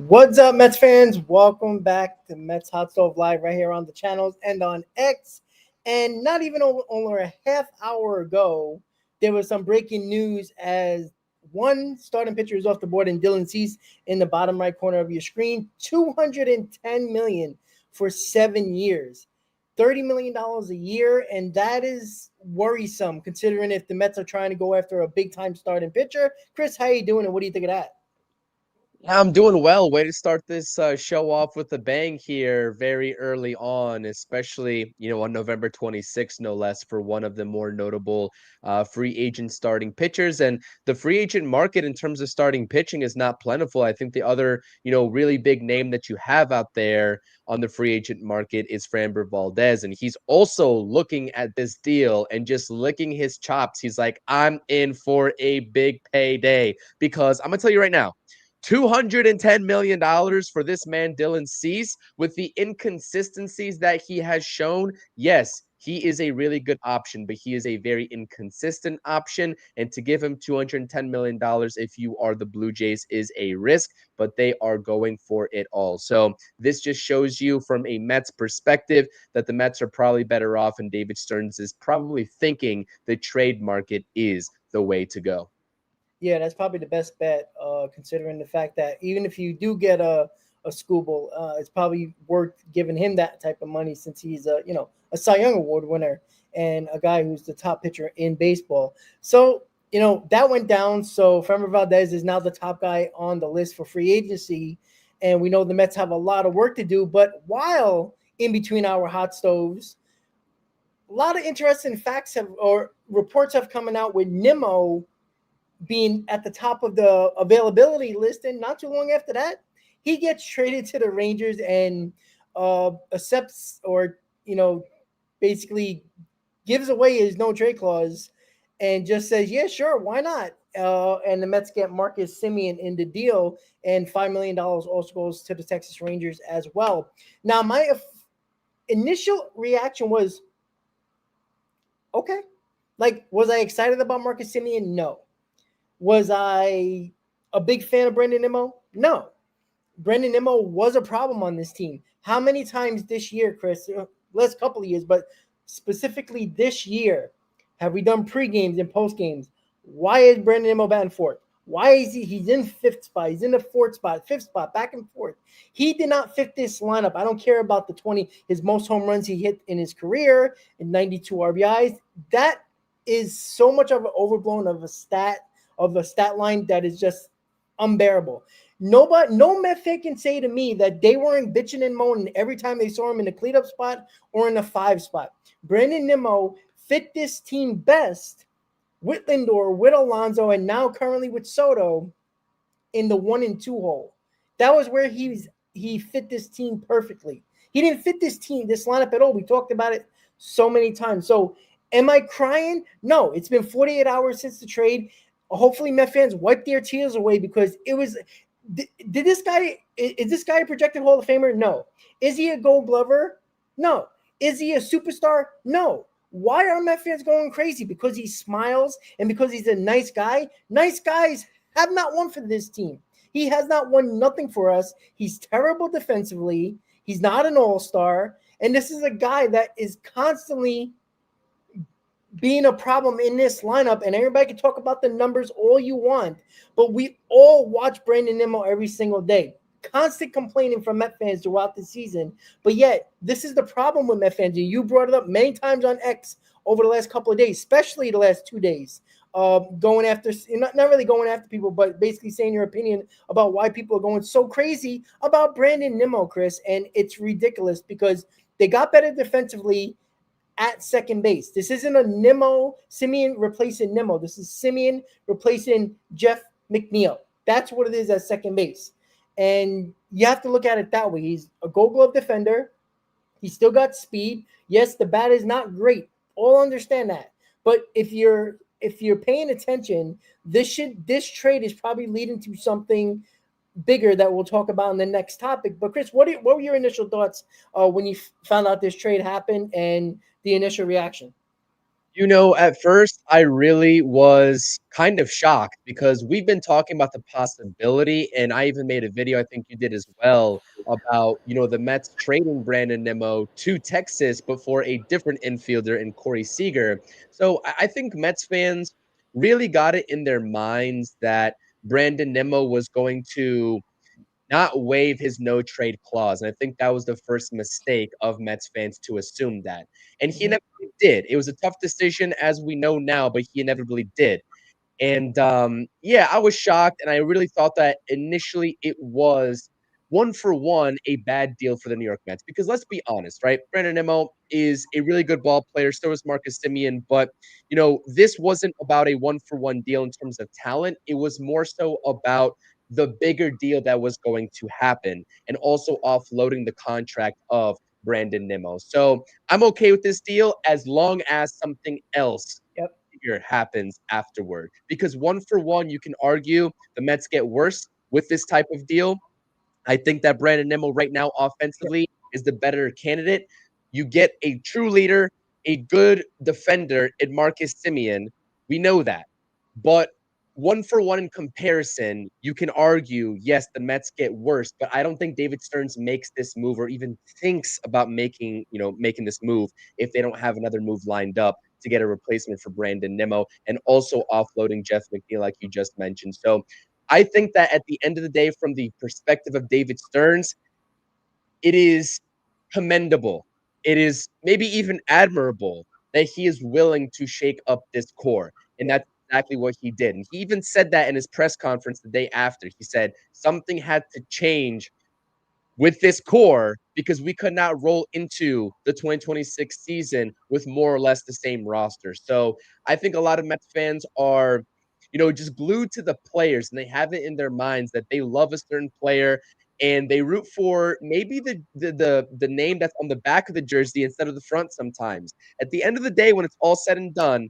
What's up, Mets fans? Welcome back to Mets Hot Stove Live right here on the channels and on X. And not even over a half hour ago, there was some breaking news as one starting pitcher is off the board and Dylan Cease in the bottom right corner of your screen. $210 million for 7 years. $30 million a year, and that is worrisome considering if the Mets are trying to go after a big-time starting pitcher. Chris, how you doing, and what do you think of that? Yeah, I'm doing well. Way to start this show off with a bang here very early on, especially, on November 26th, no less, for one of the more notable free agent starting pitchers. And the free agent market in terms of starting pitching is not plentiful. I think the other, really big name that you have out there on the free agent market is Framber Valdez. And he's also looking at this deal and just licking his chops. He's like, I'm in for a big payday because I'm going to tell you right now, $210 million for this man, Dylan Cease, with the inconsistencies that he has shown. Yes, he is a really good option, but he is a very inconsistent option. And to give him $210 million if you are the Blue Jays is a risk, but they are going for it all. So this just shows you from a Mets perspective that the Mets are probably better off, and David Stearns is probably thinking the trade market is the way to go. Yeah, that's probably the best bet, considering the fact that even if you do get a Scooble, it's probably worth giving him that type of money since he's a Cy Young Award winner and a guy who's the top pitcher in baseball. So that went down. So Framber Valdez is now the top guy on the list for free agency, and we know the Mets have a lot of work to do. But while in between our hot stoves, a lot of interesting facts have or reports have coming out with Nimmo being at the top of the availability list, and not too long after that, he gets traded to the Rangers and accepts or basically gives away his no trade clause and just says, "Yeah, sure, why not?" And the Mets get Marcus Semien in the deal, and $5 million also goes to the Texas Rangers as well. Now, my initial reaction was, okay, like, was I excited about Marcus Semien? No. Was I a big fan of Brandon Nimmo? No. Brandon Nimmo was a problem on this team. How many times this year, Chris, last couple of years, but specifically this year, have we done pre-games and post-games? Why is Brandon Nimmo batting fourth? Why is he's in fifth spot? He's in the fourth spot, fifth spot, back and forth. He did not fit this lineup. I don't care about the 20, his most home runs he hit in his career, and 92 RBIs. That is so much of an overblown of a stat line that is just unbearable. No Met fan can say to me that they weren't bitching and moaning every time they saw him in the cleanup spot or in the 5 spot. Brandon Nimmo fit this team best with Lindor, with Alonso, and now currently with Soto in the 1 and 2 hole. That was where he fit this team perfectly. He didn't fit this lineup at all. We talked about it so many times. So am I crying? No. It's been 48 hours since the trade. Hopefully Met fans wipe their tears away because it was did this guy is this guy a projected Hall of Famer? No. Is he a Gold Glover? No. Is he a superstar? No. Why are Met fans going crazy? Because he smiles and because he's a nice guy? Nice guys have not won for this team. He has not won nothing for us. He's terrible defensively. He's not an all-star. And this is a guy that is constantly being a problem in this lineup, and everybody can talk about the numbers all you want, but we all watch Brandon Nimmo every single day. Constant complaining from Met fans throughout the season, but yet this is the problem with Met fans. You brought it up many times on X over the last couple of days, especially the last 2 days, going after not really going after people, but basically saying your opinion about why people are going so crazy about Brandon Nimmo, Chris, and it's ridiculous because they got better defensively at second base. This isn't a Semien replacing Nimmo. This is Semien replacing Jeff McNeil. That's what it is at second base. And you have to look at it that way. He's a Gold Glove defender. He's still got speed. Yes, the bat is not great. All understand that. But if you're paying attention, this trade is probably leading to something bigger that we'll talk about in the next topic. But Chris, what were your initial thoughts when you found out this trade happened and the initial reaction? At first, I really was kind of shocked because we've been talking about the possibility, and I even made a video, I think you did as well, about, the Mets trading Brandon Nimmo to Texas, but for a different infielder in Corey Seager. So I think Mets fans really got it in their minds that Brandon Nimmo was going to not waive his no trade clause. And I think that was the first mistake of Mets fans to assume that. And he Mhm. inevitably did. It was a tough decision, as we know now, but he inevitably did. And yeah, I was shocked, and I really thought that initially it was one for one a bad deal for the New York Mets. Because let's be honest, right? Brandon Nimmo is a really good ball player. So is Marcus Semien, but this wasn't about a one for one deal in terms of talent. It was more so about the bigger deal that was going to happen, and also offloading the contract of Brandon Nimmo. So I'm okay with this deal as long as something else Yep. happens afterward. Because one for one, you can argue the Mets get worse with this type of deal. I think that Brandon Nimmo right now Yep. offensively is the better candidate. You get a true leader, a good defender in Marcus Semien. We know that. But one for one in comparison, you can argue, yes, the Mets get worse, but I don't think David Stearns makes this move or even thinks about making this move if they don't have another move lined up to get a replacement for Brandon Nimmo and also offloading Jeff McNeil, like you just mentioned. So I think that at the end of the day, from the perspective of David Stearns, it is commendable. It is maybe even admirable that he is willing to shake up this core. And Yep. that's exactly what he did. And he even said that in his press conference the day after. He said something had to change with this core because we could not roll into the 2026 season with more or less the same roster. So I think a lot of Mets fans are, just glued to the players, and they have it in their minds that they love a certain player and they root for maybe the name that's on the back of the jersey instead of the front sometimes. At the end of the day, when it's all said and done,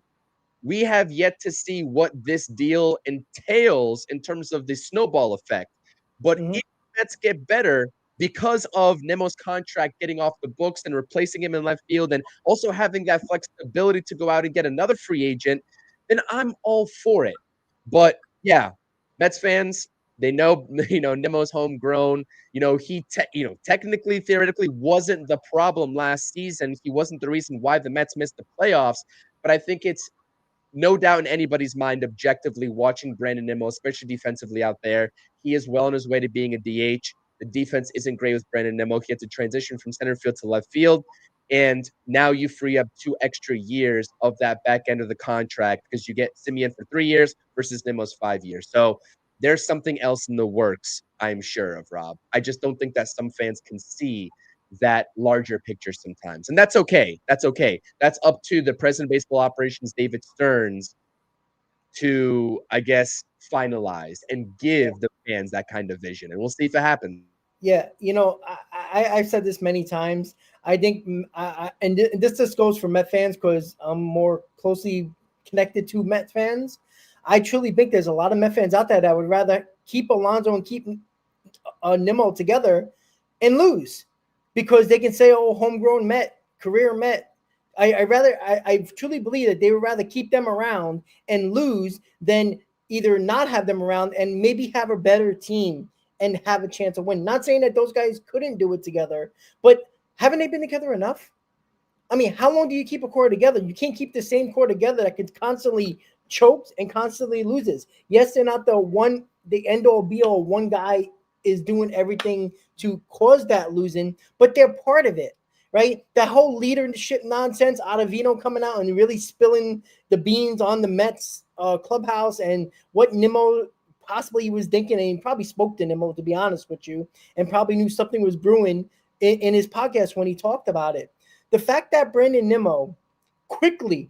we have yet to see what this deal entails in terms of the snowball effect. But Mhm. if Mets get better because of Nemo's contract getting off the books and replacing him in left field, and also having that flexibility to go out and get another free agent, then I'm all for it. Yep. But yeah, Mets fans, they know Nemo's homegrown. Technically, theoretically, wasn't the problem last season. He wasn't the reason why the Mets missed the playoffs. But I think it's no doubt in anybody's mind objectively watching Brandon Nimmo, especially defensively out there. He is well on his way to being a DH. The defense isn't great with Brandon Nimmo. He had to transition from center field to left field. And now you free up 2 extra years of that back end of the contract because you get Simeon for 3 years versus Nimmo's 5 years. So there's something else in the works, I'm sure of, Rob. I just don't think that some fans can see that larger picture sometimes. And that's okay. That's okay. That's up to the president of baseball operations, David Stearns, to, I guess, finalize and Yeah. give the fans that kind of vision. And we'll see if it happens. Yeah, I've said this many times. I think, and this just goes for Met fans because I'm more closely connected to Met fans. I truly think there's a lot of Met fans out there that would rather keep Alonso and keep Nimmo together and lose because they can say, "Oh, homegrown Met, career Met." I truly believe that they would rather keep them around and lose than either not have them around and maybe have a better team and have a chance to win. Not saying that those guys couldn't do it together, but haven't they been together enough? I mean, how long do you keep a core together? You can't keep the same core together that could constantly chokes and constantly loses. Yes, they're not the end all be all. One guy is doing everything to cause that losing, but they're part of it, right? That whole leadership nonsense out of Vino coming out and really spilling the beans on the Mets clubhouse and what Nimmo possibly was thinking, and he probably spoke to Nimmo, to be honest with you, and probably knew something was brewing in his podcast when he talked about it. The fact that Brandon Nimmo quickly,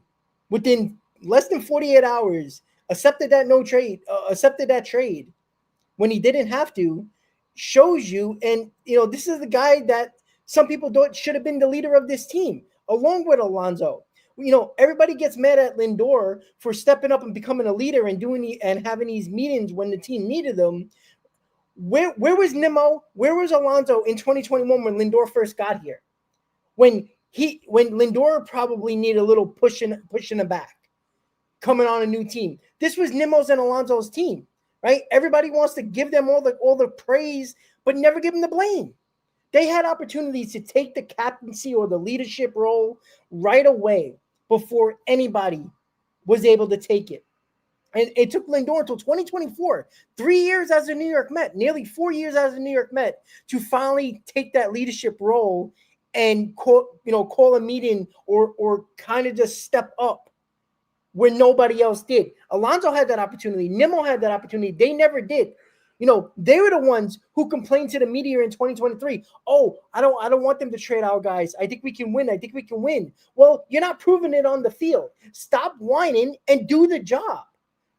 within less than 48 hours, accepted that trade when he didn't have to, shows you. And this is the guy that some people thought should have been the leader of this team, along with Alonso. Everybody gets mad at Lindor for stepping up and becoming a leader and and having these meetings when the team needed them. Where was Nimmo? Where was Alonso in 2021 when Lindor first got here? When when Lindor probably needed a little pushing him back, coming on a new team. This was Nimmo's and Alonso's team, right? Everybody wants to give them all the praise, but never give them the blame. They had opportunities to take the captaincy or the leadership role right away before anybody was able to take it. And it took Lindor until 2024, 3 years as a New York Met, nearly 4 years as a New York Met, to finally take that leadership role and call a meeting or kind of just step up when nobody else did. Alonso had that opportunity. Nimmo had that opportunity. They never did. They were the ones who complained to the media in 2023. Oh, I don't want them to trade our guys. I think we can win. I think we can win. Well, you're not proving it on the field. Stop whining and do the job.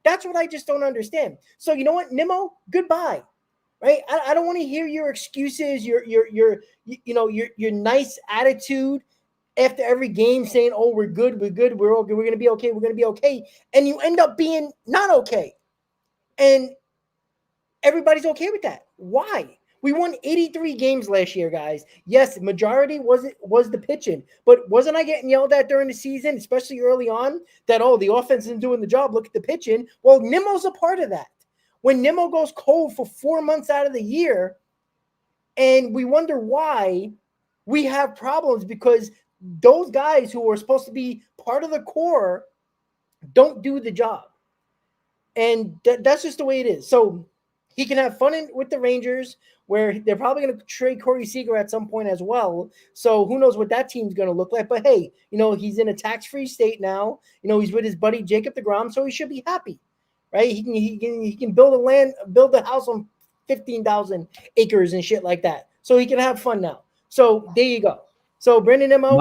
That's what I just don't understand. So you know what, Nimmo, goodbye. Right? I don't want to hear your excuses, your nice attitude after every game saying, "Oh, we're good, we're okay, we're gonna be okay," and you end up being not okay, and everybody's okay with that. Why? We won 83 games last year, guys. Yes, majority was the pitching, but wasn't I getting yelled at during the season, especially early on, that the offense isn't doing the job? Look at the pitching. Well, Nimmo's a part of that. When Nimmo goes cold for 4 months out of the year, and we wonder why we have problems because those guys who are supposed to be part of the core don't do the job. And that's just the way it is. So he can have fun with the Rangers, where they're probably going to trade Corey Seager at some point as well. So who knows what that team's going to look like. But hey, he's in a tax-free state now. He's with his buddy Jacob deGrom, so he should be happy, right? He can build a house on 15,000 acres and shit like that. So he can have fun now. So there you go. So Brandon Nimmo.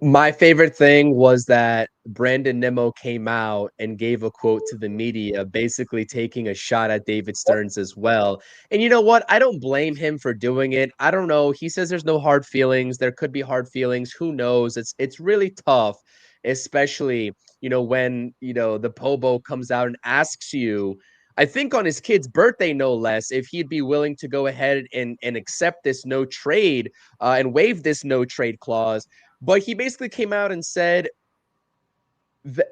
My favorite thing was that Brandon Nimmo came out and gave a quote to the media, basically taking a shot at David Stearns as well. And you know what? I don't blame him for doing it. I don't know. He says there's no hard feelings. There could be hard feelings. Who knows? It's really tough, especially, when, the Pobo comes out and asks you, I think on his kid's birthday, no less, if he'd be willing to go ahead and accept this no trade and waive this no trade clause. But he basically came out and said that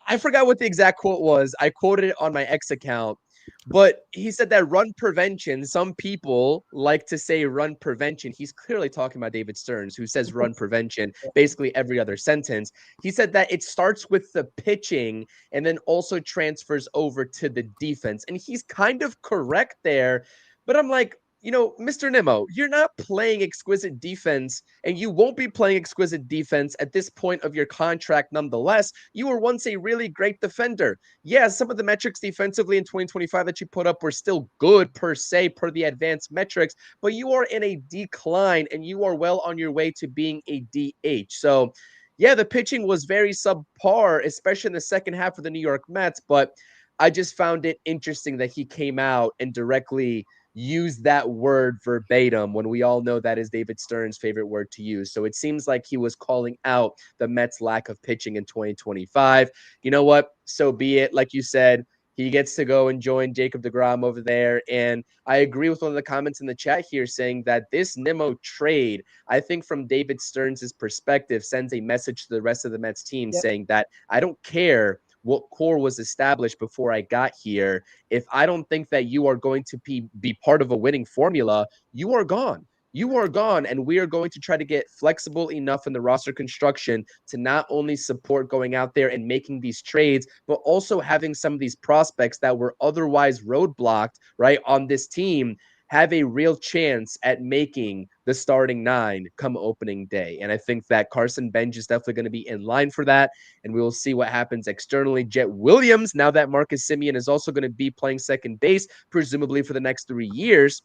I forgot what the exact quote was. I quoted it on my X account, but he said that run prevention, some people like to say run prevention. He's clearly talking about David Stearns, who says run prevention basically every other sentence. He said that it starts with the pitching and then also transfers over to the defense. And he's kind of correct there. But I'm like, Mr. Nimmo, you're not playing exquisite defense, and you won't be playing exquisite defense at this point of your contract nonetheless. You were once a really great defender. Yeah, some of the metrics defensively in 2025 that you put up were still good per se, per the advanced metrics, but you are in a decline, and you are well on your way to being a DH. So, yeah, the pitching was very subpar, especially in the second half of the New York Mets, but I just found it interesting that he came out and directly use that word verbatim when we all know that is David Stearns' favorite word to use. So it seems like he was calling out the Mets' lack of pitching in 2025. You know what? So be it. Like you said, he gets to go and join Jacob deGrom over there. And I agree with one of the comments in the chat here saying that this Nimmo trade, I think from David Stearns' perspective, sends a message to the rest of the Mets team saying that I don't care what core was established before I got here. If I don't think that you are going to be part of a winning formula, you are gone. You are gone, and we are going to try to get flexible enough in the roster construction to not only support going out there and making these trades, but also having some of these prospects that were otherwise roadblocked, right, on this team have a real chance at making the starting nine come opening day. And I think that Carson Bench is definitely going to be in line for that. And we will see what happens externally. Jet Williams, now that Marcus Semien is also going to be playing second base, presumably for the next 3 years.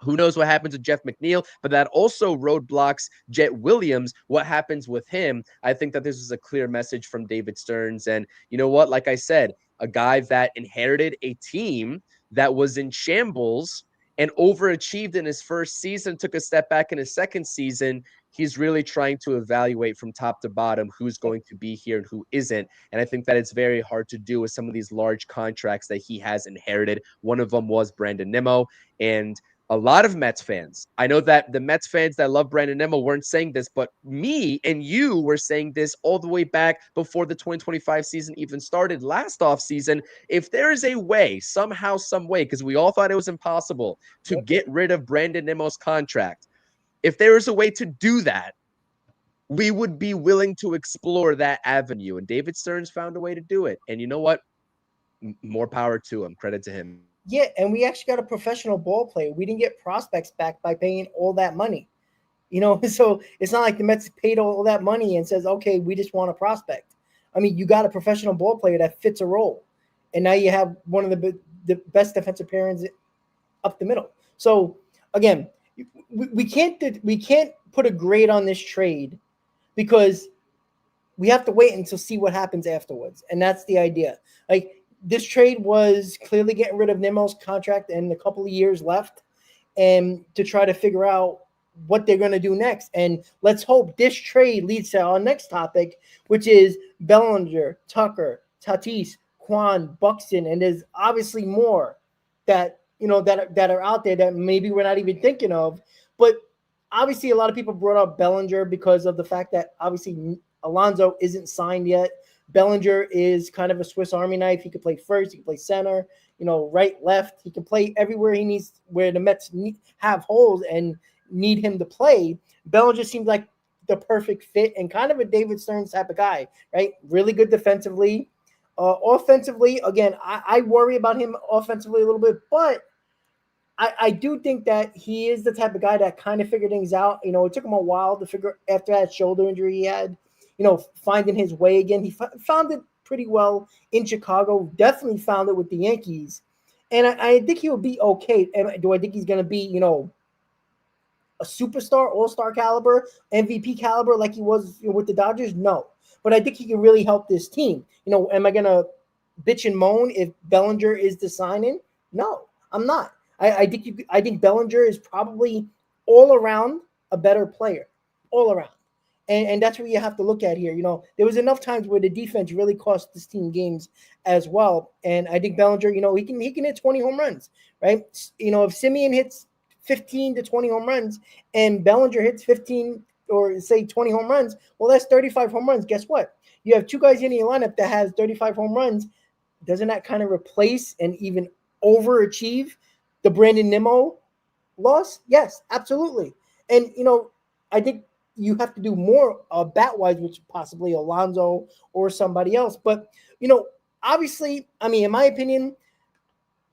Who knows what happens with Jeff McNeil, but that also roadblocks Jet Williams. What happens with him? I think that this is a clear message from David Stearns. And you know what? Like I said, a guy that inherited a team that was in shambles and overachieved in his first season, took a step back in his second season. He's really trying to evaluate from top to bottom who's going to be here and who isn't. And I think that it's very hard to do with some of these large contracts that he has inherited. One of them was Brandon Nimmo. And a lot of Mets fans. I know that the Mets fans that love Brandon Nimmo weren't saying this, but me and you were saying this all the way back before the 2025 season even started last offseason. If there is a way, somehow, some way, because we all thought it was impossible to Yep. get rid of Brandon Nimmo's contract, if there is a way to do that, we would be willing to explore that avenue. And David Stearns found a way to do it. And you know what? More power to him. Credit to him. Yeah, and we actually got a professional ball player. We didn't get prospects back by paying all that money. So it's not like the Mets paid all that money and says, okay, we just want a prospect. I mean, you got a professional ball player that fits a role. And now you have one of the best defensive pairings up the middle. So again, we can't put a grade on this trade because we have to wait until see what happens afterwards. And that's the idea. Like this trade was clearly getting rid of Nimmo's contract and a couple of years left and to try to figure out what they're going to do next. And let's hope this trade leads to our next topic, which is Bellinger, Tucker, Tatis, Quan, Buxton, and there's obviously more that that are out there that maybe we're not even thinking of. But obviously, a lot of people brought up Bellinger because of the fact that obviously Alonso isn't signed yet. Bellinger is kind of a Swiss Army knife. He could play first, he can play center, right, left. He can play everywhere he needs, where the Mets have holes and need him to play. Bellinger seems like the perfect fit and kind of a David Stearns type of guy, right? Really good defensively. Offensively, again, I worry about him offensively a little bit, but I do think that he is the type of guy that kind of figured things out. It took him a while to figure after that shoulder injury he had, finding his way again. He found it pretty well in Chicago, definitely found it with the Yankees. And I think he will be okay. And do I think he's going to be, a superstar, all-star caliber, MVP caliber like he was with the Dodgers? No. But I think he can really help this team. Am I going to bitch and moan if Bellinger is the signing? No, I'm not. I think Bellinger is probably all around a better player, all around. And that's what you have to look at here. There was enough times where the defense really cost this team games as well. And I think Bellinger, he can hit 20 home runs, right? If Semien hits 15 to 20 home runs and Bellinger hits 15 or say 20 home runs, well, that's 35 home runs. Guess what? You have two guys in your lineup that has 35 home runs. Doesn't that kind of replace and even overachieve the Brandon Nimmo loss? Yes, absolutely. And, I think you have to do more bat-wise, which possibly Alonso or somebody else. But, obviously, I mean, in my opinion,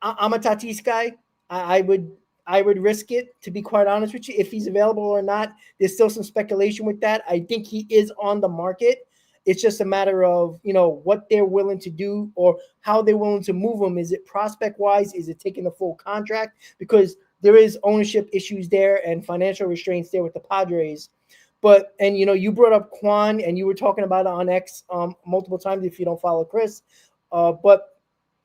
I'm a Tatis guy. I would risk it, to be quite honest with you. If he's available or not, there's still some speculation with that. I think he is on the market. It's just a matter of, what they're willing to do or how they're willing to move him. Is it prospect-wise? Is it taking the full contract? Because there is ownership issues there and financial restraints there with the Padres. But, and, you brought up Quan, and you were talking about it on X multiple times if you don't follow Chris. But,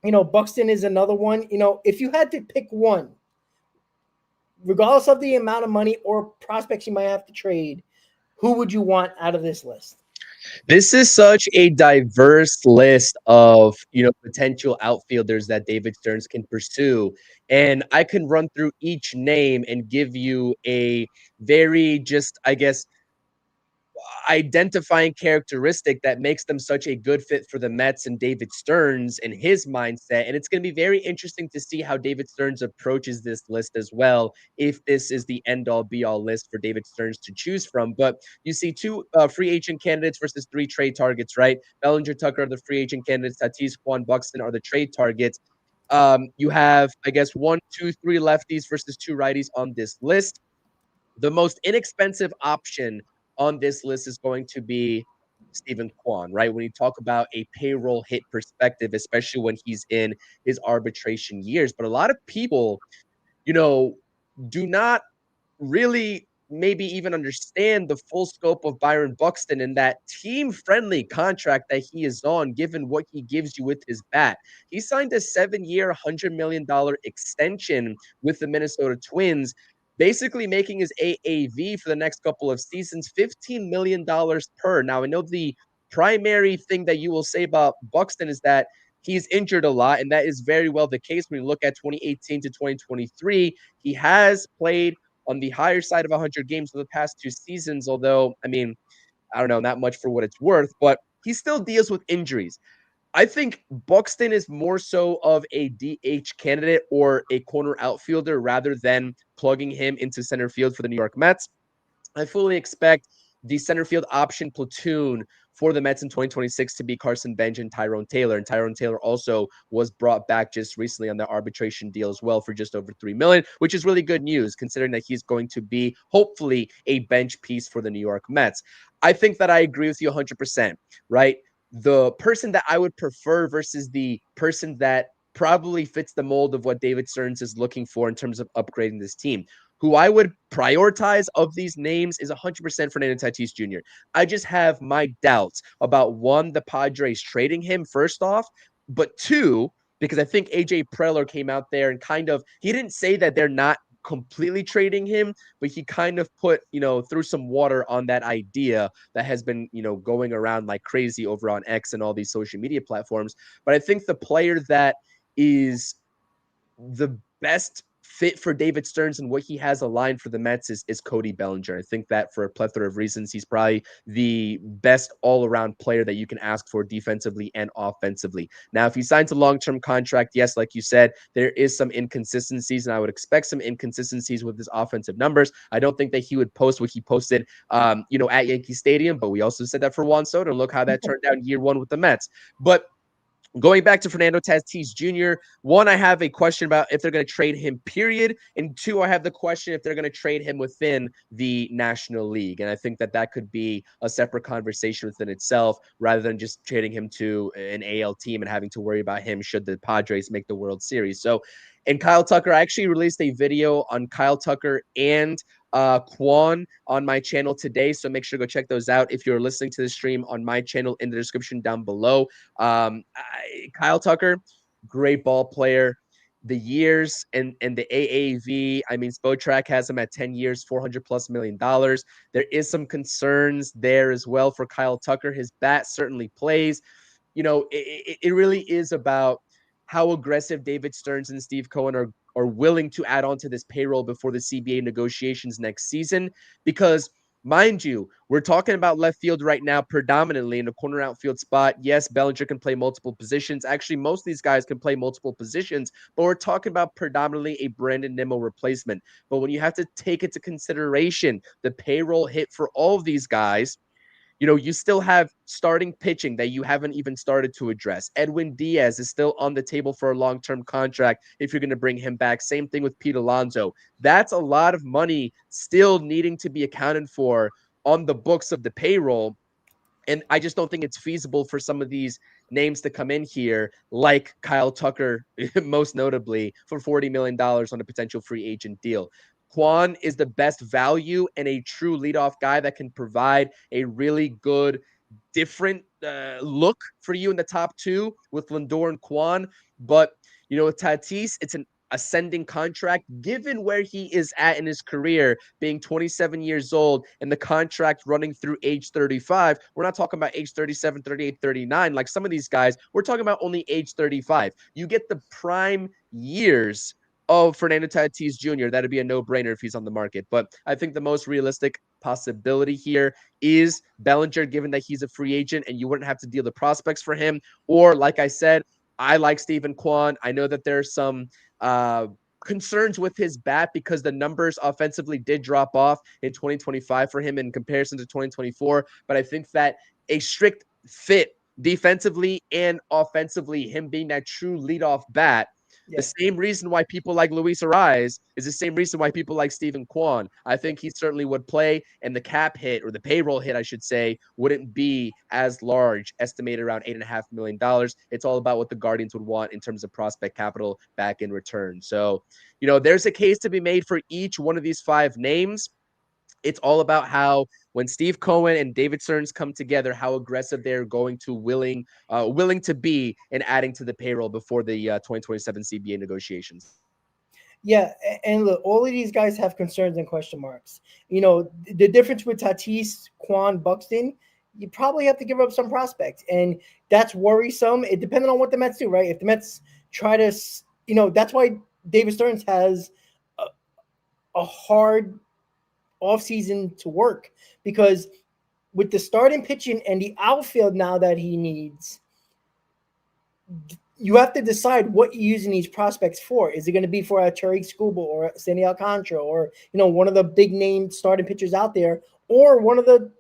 Buxton is another one. If you had to pick one, regardless of the amount of money or prospects you might have to trade, who would you want out of this list? This is such a diverse list of, potential outfielders that David Stearns can pursue. And I can run through each name and give you a very just, I guess, identifying characteristic that makes them such a good fit for the Mets and David Stearns and his mindset. And it's going to be very interesting to see how David Stearns approaches this list as well, if this is the end-all be-all list for David Stearns to choose from. But you see two free agent candidates versus three trade targets, right? Bellinger, Tucker are the free agent candidates. Tatis, Quan, Buxton are the trade targets. You have, I guess, 1, 2, 3 lefties versus 2 righties on this list. The most inexpensive option on this list is going to be Stephen Kwan, right? When you talk about a payroll hit perspective, especially when he's in his arbitration years. But a lot of people, do not really maybe even understand the full scope of Byron Buxton and that team-friendly contract that he is on, given what he gives you with his bat. He signed a 7-year, $100 million extension with the Minnesota Twins, basically making his AAV for the next couple of seasons $15 million per. Now, I know the primary thing that you will say about Buxton is that he's injured a lot, and that is very well the case when you look at 2018 to 2023. He has played on the higher side of 100 games for the past 2 seasons, although, I mean, I don't know, not much for what it's worth, but he still deals with injuries. I think Buxton is more so of a DH candidate or a corner outfielder rather than plugging him into center field for the New York Mets. I fully expect the center field option platoon for the Mets in 2026 to be Carson Bench and Tyrone Taylor. And Tyrone Taylor also was brought back just recently on the arbitration deal as well for just over $3 million, which is really good news considering that he's going to be hopefully a bench piece for the New York Mets. I think that I agree with you 100%, right? The person that I would prefer versus the person that probably fits the mold of what David Stearns is looking for in terms of upgrading this team. Who I would prioritize of these names is 100% Fernando Tatis Jr. I just have my doubts about one, the Padres trading him first off, but two, because I think AJ Preller came out there and he didn't say that they're not completely trading him, but he kind of put, threw some water on that idea that has been, going around like crazy over on X and all these social media platforms. But I think the player that is the best fit for David Stearns and what he has aligned for the Mets is Cody Bellinger. I think that for a plethora of reasons, he's probably the best all-around player that you can ask for defensively and offensively. Now, if he signs a long-term contract, yes, like you said, there is some inconsistencies, and I would expect some inconsistencies with his offensive numbers. I don't think that he would post what he posted, at Yankee Stadium, but we also said that for Juan Soto. Look how that turned out in year one with the Mets. But going back to Fernando Tatis Jr., one, I have a question about if they're going to trade him, period. And two, I have the question if they're going to trade him within the National League. And I think that that could be a separate conversation within itself rather than just trading him to an AL team and having to worry about him should the Padres make the World Series. So, and Kyle Tucker, I actually released a video on Kyle Tucker and Quan on my channel today. So make sure to go check those out if you're listening to the stream on my channel in the description down below. Kyle Tucker, great ball player. The years and the AAV, I mean, Spotrac has him at 10 years, $400+ million. There is some concerns there as well for Kyle Tucker. His bat certainly plays. It really is about how aggressive David Stearns and Steve Cohen are willing to add on to this payroll before the CBA negotiations next season. Because, mind you, we're talking about left field right now predominantly in a corner outfield spot. Yes, Bellinger can play multiple positions. Actually, most of these guys can play multiple positions, but we're talking about predominantly a Brandon Nimmo replacement. But when you have to take into consideration the payroll hit for all of these guys, you still have starting pitching that you haven't even started to address. Edwin Diaz is still on the table for a long-term contract if you're going to bring him back. Same thing with Pete Alonso. That's a lot of money still needing to be accounted for on the books of the payroll. And I just don't think it's feasible for some of these names to come in here, like Kyle Tucker, most notably, for $40 million on a potential free agent deal. Quan is the best value and a true leadoff guy that can provide a really good, different look for you in the top two with Lindor and Quan. But, with Tatis, it's an ascending contract given where he is at in his career, being 27 years old and the contract running through age 35. We're not talking about age 37, 38, 39 like some of these guys. We're talking about only age 35. You get the prime years of Fernando Tatis Jr. That'd be a no-brainer if he's on the market. But I think the most realistic possibility here is Bellinger, given that he's a free agent and you wouldn't have to deal the prospects for him. Or, like I said, I like Stephen Kwan. I know that there's some concerns with his bat because the numbers offensively did drop off in 2025 for him in comparison to 2024. But I think that a strict fit defensively and offensively, him being that true leadoff bat, the same reason why people like Luis Ariz is the same reason why people like Stephen Kwan. I think he certainly would play, and the cap hit, or the payroll hit, I should say, wouldn't be as large, estimated around $8.5 million. It's all about what the Guardians would want in terms of prospect capital back in return. So, there's a case to be made for each one of these five names. It's all about how when Steve Cohen and David Stearns come together, how aggressive they're going to willing to be in adding to the payroll before the 2027 CBA negotiations. Yeah, and look, all of these guys have concerns and question marks. The difference with Tatis, Quan, Buxton you probably have to give up some prospects, and that's worrisome. It depending on what the Mets do, right? If the Mets try to, that's why David Stearns has a, a hard offseason to work, because with the starting pitching and the outfield now that he needs, you have to decide what you're using these prospects for. Is it going to be for a Tariq Skubal or Sandy Alcantara, or one of the big name starting pitchers out there, or one of the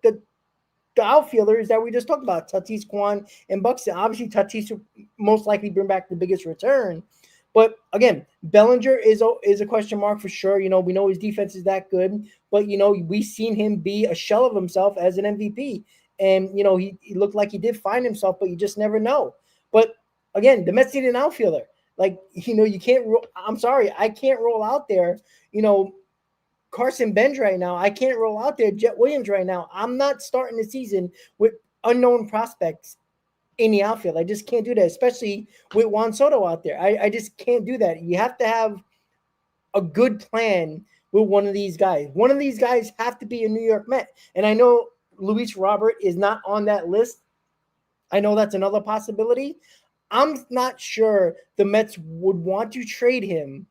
outfielders that we just talked about, Tatis, Kwan, and Buxton? Obviously, Tatis will most likely bring back the biggest return. But again, Bellinger is a question mark for sure. We know his defense is that good, but we've seen him be a shell of himself as an MVP, and he looked like he did find himself, but you just never know. But again, the Mets need an outfielder. Like you can't. I'm sorry, I can't roll out there. Carson Bench right now. I can't roll out there Jet Williams right now. I'm not starting the season with unknown prospects in the outfield. I just can't do that, especially with Juan Soto out there. I just can't do that. You have to have a good plan with one of these guys. One of these guys have to be a New York Met. And I know Luis Robert is not on that list. I know that's another possibility. I'm not sure the Mets would want to trade him.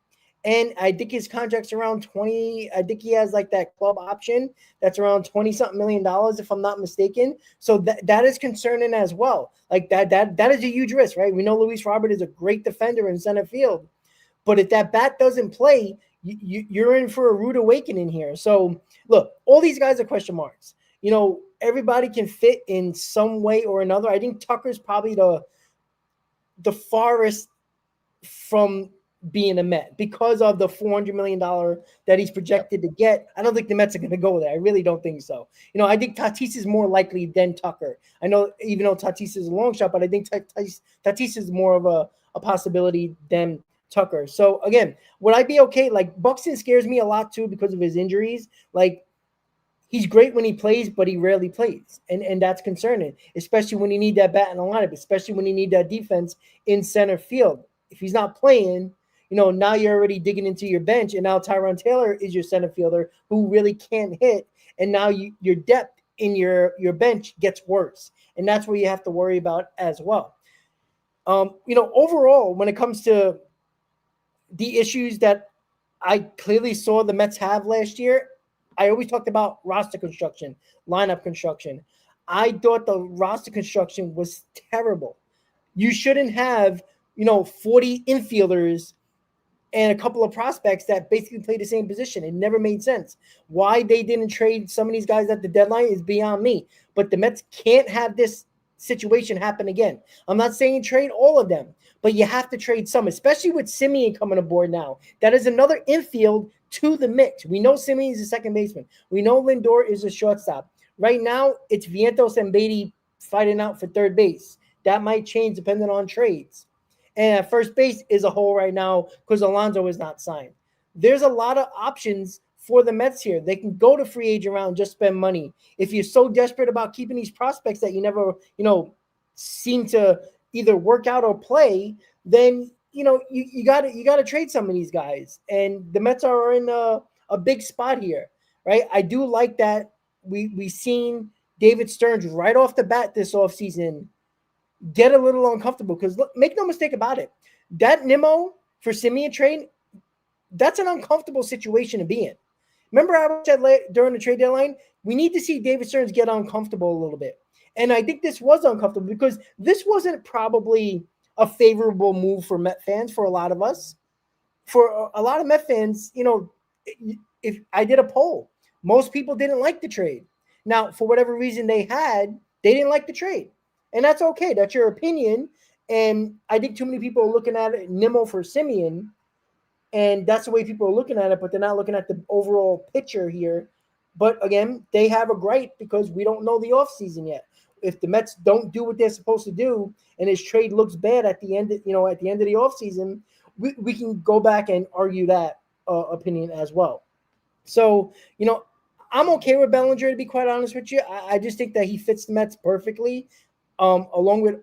And I think his contract's around 20. I think he has like that club option that's around 20 something $million, if I'm not mistaken. So that is concerning as well. Like that is a huge risk, right? We know Luis Robert is a great defender in center field, but if that bat doesn't play, you're in for a rude awakening here. So look, all these guys are question marks. Everybody can fit in some way or another. I think Tucker's probably the farthest from being a Met because of the $400 million that he's projected to get. I don't think the Mets are going to go there. I really don't think so. I think Tatis is more likely than Tucker. I know, even though Tatis is a long shot, but I think Tatis is more of a possibility than Tucker. So again, would I be okay? Like, Buxton scares me a lot too because of his injuries. Like, he's great when he plays, but he rarely plays. And that's concerning, especially when you need that bat in the lineup, especially when you need that defense in center field. If he's not playing, now you're already digging into your bench, and now Tyrone Taylor is your center fielder who really can't hit. And now your depth in your bench gets worse. And that's what you have to worry about as well. Overall, when it comes to the issues that I clearly saw the Mets have last year, I always talked about roster construction, lineup construction. I thought the roster construction was terrible. You shouldn't have, 40 infielders and a couple of prospects that basically play the same position. It never made sense. Why they didn't trade some of these guys at the deadline is beyond me. But the Mets can't have this situation happen again. I'm not saying trade all of them, but you have to trade some, especially with Semien coming aboard now. That is another infield to the mix. We know Semien is a second baseman. We know Lindor is a shortstop. Right now, it's Vientos and Beatty fighting out for third base. That might change depending on trades. And at first base is a hole right now because Alonso is not signed. There's a lot of options for the Mets here. They can go to free agent round, just spend money. If you're so desperate about keeping these prospects that you never, seem to either work out or play, then you got to trade some of these guys. And the Mets are in a big spot here, right? I do like that we seen David Stearns right off the bat this offseason get a little uncomfortable, because make no mistake about it, that Nimmo for Semien trade, that's an uncomfortable situation to be in. Remember I said during the trade deadline, we need to see David Stearns get uncomfortable a little bit. And I think this was uncomfortable because this wasn't probably a favorable move for Met fans, for a lot of us. For a lot of Met fans, if I did a poll, most people didn't like the trade. Now, for whatever reason they didn't like the trade. And that's okay. That's your opinion. And I think too many people are looking at it, Nimmo for Semien, and that's the way people are looking at it, but they're not looking at the overall picture here. But again, they have a gripe because we don't know the offseason yet. If the Mets don't do what they're supposed to do and his trade looks bad at the end, at the end of the offseason, we can go back and argue that opinion as well. So, I'm okay with Bellinger, to be quite honest with you. I just think that he fits the Mets perfectly. Along with,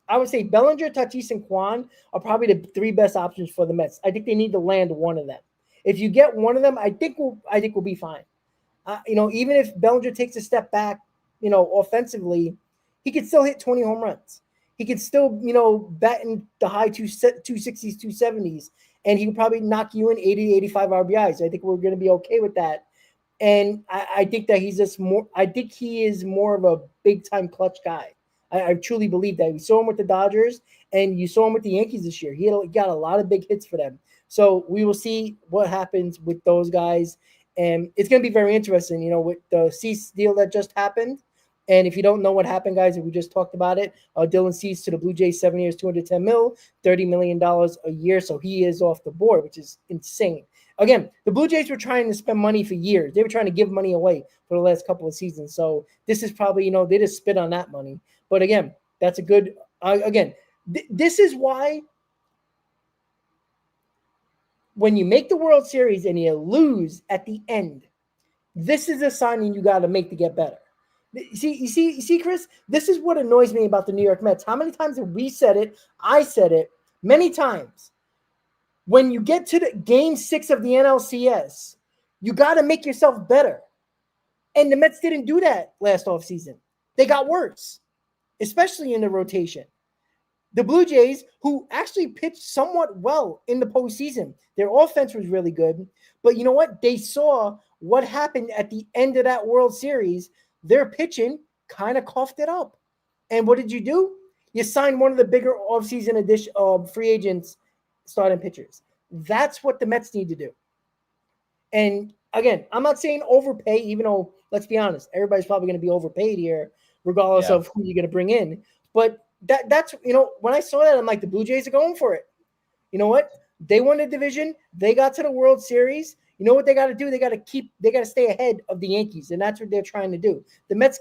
I would say Bellinger, Tatis, and Kwan are probably the three best options for the Mets. I think they need to land one of them. If you get one of them, I think we'll be fine. Even if Bellinger takes a step back, offensively, he could still hit 20 home runs. He could still, bat in the high 260s, 270s, and he could probably knock you in 80, 85 RBIs. I think we're going to be okay with that. And I think that he's just more. I think he is more of a big time clutch guy. I truly believe that. We saw him with the Dodgers, and you saw him with the Yankees this year. He got a lot of big hits for them. So we will see what happens with those guys, and it's going to be very interesting. With the Cease deal that just happened. And if you don't know what happened, guys, and we just talked about it, Dylan Cease to the Blue Jays, 7 years, 210 mil, $30 million a year. So he is off the board, which is insane. Again, the Blue Jays were trying to spend money for years. They were trying to give money away for the last couple of seasons. So this is probably, they just spit on that money. But again, that's a good, this is why when you make the World Series and you lose at the end, this is a signing you got to make to get better. You see, Chris, this is what annoys me about the New York Mets. How many times have we said it? I said it many times. When you get to the game 6 of the NLCS, you got to make yourself better. And the Mets didn't do that last offseason. They got worse, especially in the rotation. The Blue Jays, who actually pitched somewhat well in the postseason, their offense was really good. But you know what? They saw what happened at the end of that World Series. Their pitching kind of coughed it up. And what did you do? You signed one of the bigger offseason free agents, starting pitchers. That's what the Mets need to do. And again, I'm not saying overpay, even though, let's be honest, everybody's probably going to be overpaid here, regardless of who you're going to bring in. But that's, when I saw that, I'm like, the Blue Jays are going for it. You know what? They won the division. They got to the World Series. You know what they got to do? They got to stay ahead of the Yankees, and that's what they're trying to do. The Mets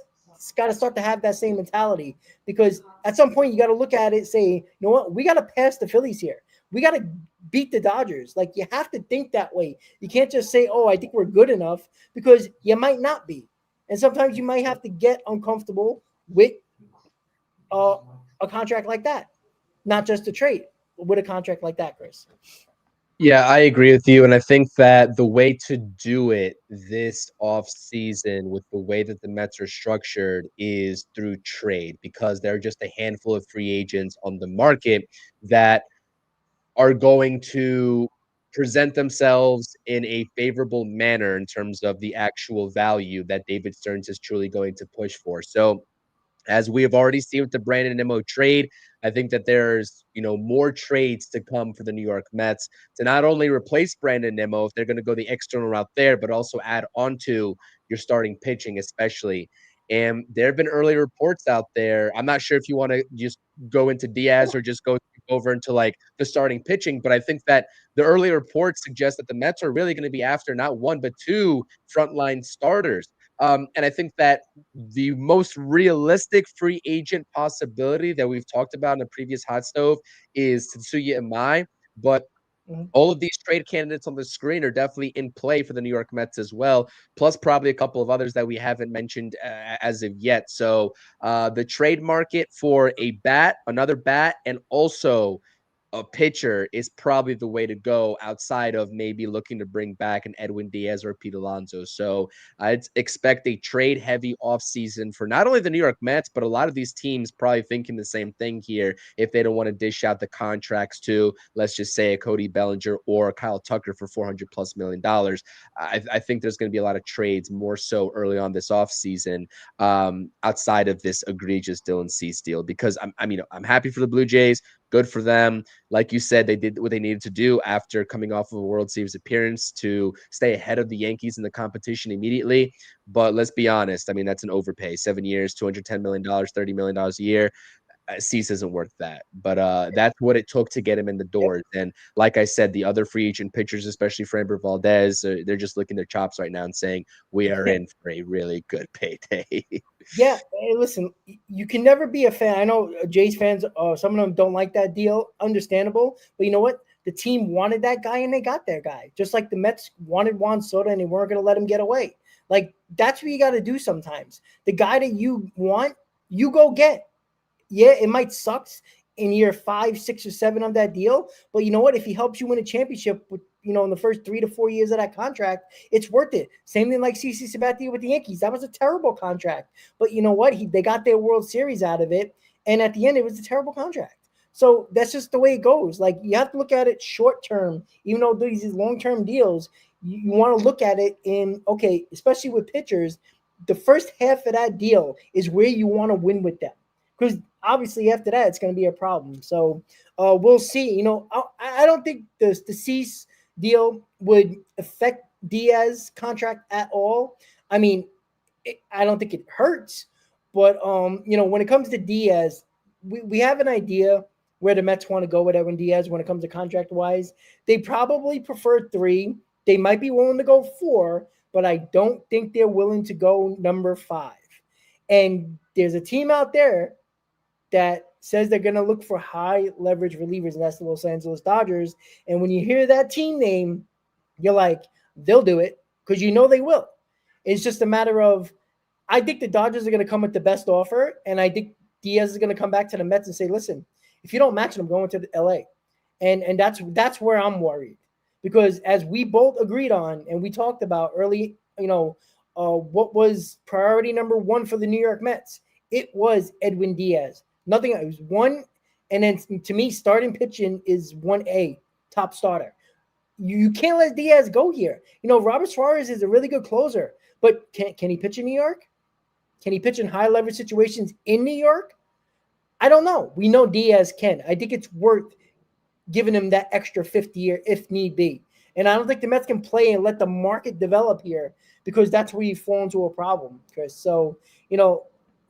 got to start to have that same mentality, because at some point you got to look at it and say, you know what? We got to pass the Phillies here. We got to beat the Dodgers. Like, you have to think that way. You can't just say, oh, I think we're good enough, because you might not be. And sometimes you might have to get uncomfortable with a contract like that, not just a trade, but with a contract like that, Chris. Yeah, I agree with you. And I think that the way to do it this offseason with the way that the Mets are structured is through trade, because there are just a handful of free agents on the market that are going to present themselves in a favorable manner in terms of the actual value that David Stearns is truly going to push for. So, as we have already seen with the Brandon Nimmo trade, I think that there's, more trades to come for the New York Mets to not only replace Brandon Nimmo if they're going to go the external route there, but also add on to your starting pitching, especially. And there have been early reports out there. I'm not sure if you want to just go into Diaz or just go over into like the starting pitching, but I think that the early reports suggest that the Mets are really going to be after not one, but two frontline starters. And I think that the most realistic free agent possibility that we've talked about in the previous hot stove is Tetsuya Imai, but all of these trade candidates on the screen are definitely in play for the New York Mets as well, plus probably a couple of others that we haven't mentioned as of yet. So the trade market for another bat, and also a pitcher is probably the way to go, outside of maybe looking to bring back an Edwin Diaz or Pete Alonso. So I'd expect a trade heavy offseason for not only the New York Mets, but a lot of these teams probably thinking the same thing here if they don't want to dish out the contracts to, let's just say, a Cody Bellinger or a Kyle Tucker for $400+ million. I think there's going to be a lot of trades more so early on this offseason, outside of this egregious Dylan Cease deal, because I'm happy for the Blue Jays. Good for them. Like you said, they did what they needed to do after coming off of a World Series appearance to stay ahead of the Yankees in the competition immediately. But let's be honest. That's an overpay. 7 years, $210 million, $30 million a year. Cease isn't worth that. But that's what it took to get him in the doors. And like I said, the other free agent pitchers, especially Framber Valdez, they're just licking their chops right now and saying, we are in for a really good payday. Yeah, hey, listen, you can never be a fan. I know Jays fans, some of them don't like that deal. Understandable. But you know what? The team wanted that guy, and they got their guy. Just like the Mets wanted Juan Soto, and they weren't going to let him get away. Like, that's what you got to do sometimes. The guy that you want, you go get. Yeah, it might suck in year 5, 6, or 7 of that deal. But you know what? If he helps you win a championship with, in the first 3 to 4 years of that contract, it's worth it. Same thing like CC Sabathia with the Yankees. That was a terrible contract, but you know what? They got their World Series out of it, and at the end, it was a terrible contract. So that's just the way it goes. Like you have to look at it short term, even though these long term deals. You want to look at it in okay, especially with pitchers. The first half of that deal is where you want to win with them, because obviously after that it's going to be a problem. So we'll see. I don't think the Cease deal would affect Diaz contract at all. I mean, I don't think it hurts, but when it comes to Diaz, we have an idea where the Mets want to go with Edwin Diaz when it comes to contract wise. They probably prefer 3. They might be willing to go 4, but I don't think they're willing to go number 5. And there's a team out there that says they're going to look for high leverage relievers, and that's the Los Angeles Dodgers. And when you hear that team name, you're like, they'll do it because they will. It's just a matter of, I think the Dodgers are going to come with the best offer, and I think Diaz is going to come back to the Mets and say, listen, if you don't match it, I'm going to LA. And that's where I'm worried, because as we both agreed on and we talked about early, what was priority number 1 for the New York Mets? It was Edwin Diaz. Nothing. It was 1, and then to me, starting pitching is 1A, top starter. You can't let Diaz go here. Robert Suarez is a really good closer, but can he pitch in New York? Can he pitch in high leverage situations in New York? I don't know. We know Diaz can. I think it's worth giving him that extra 5th year if need be. And I don't think the Mets can play and let the market develop here, because that's where you fall into a problem, Chris. So,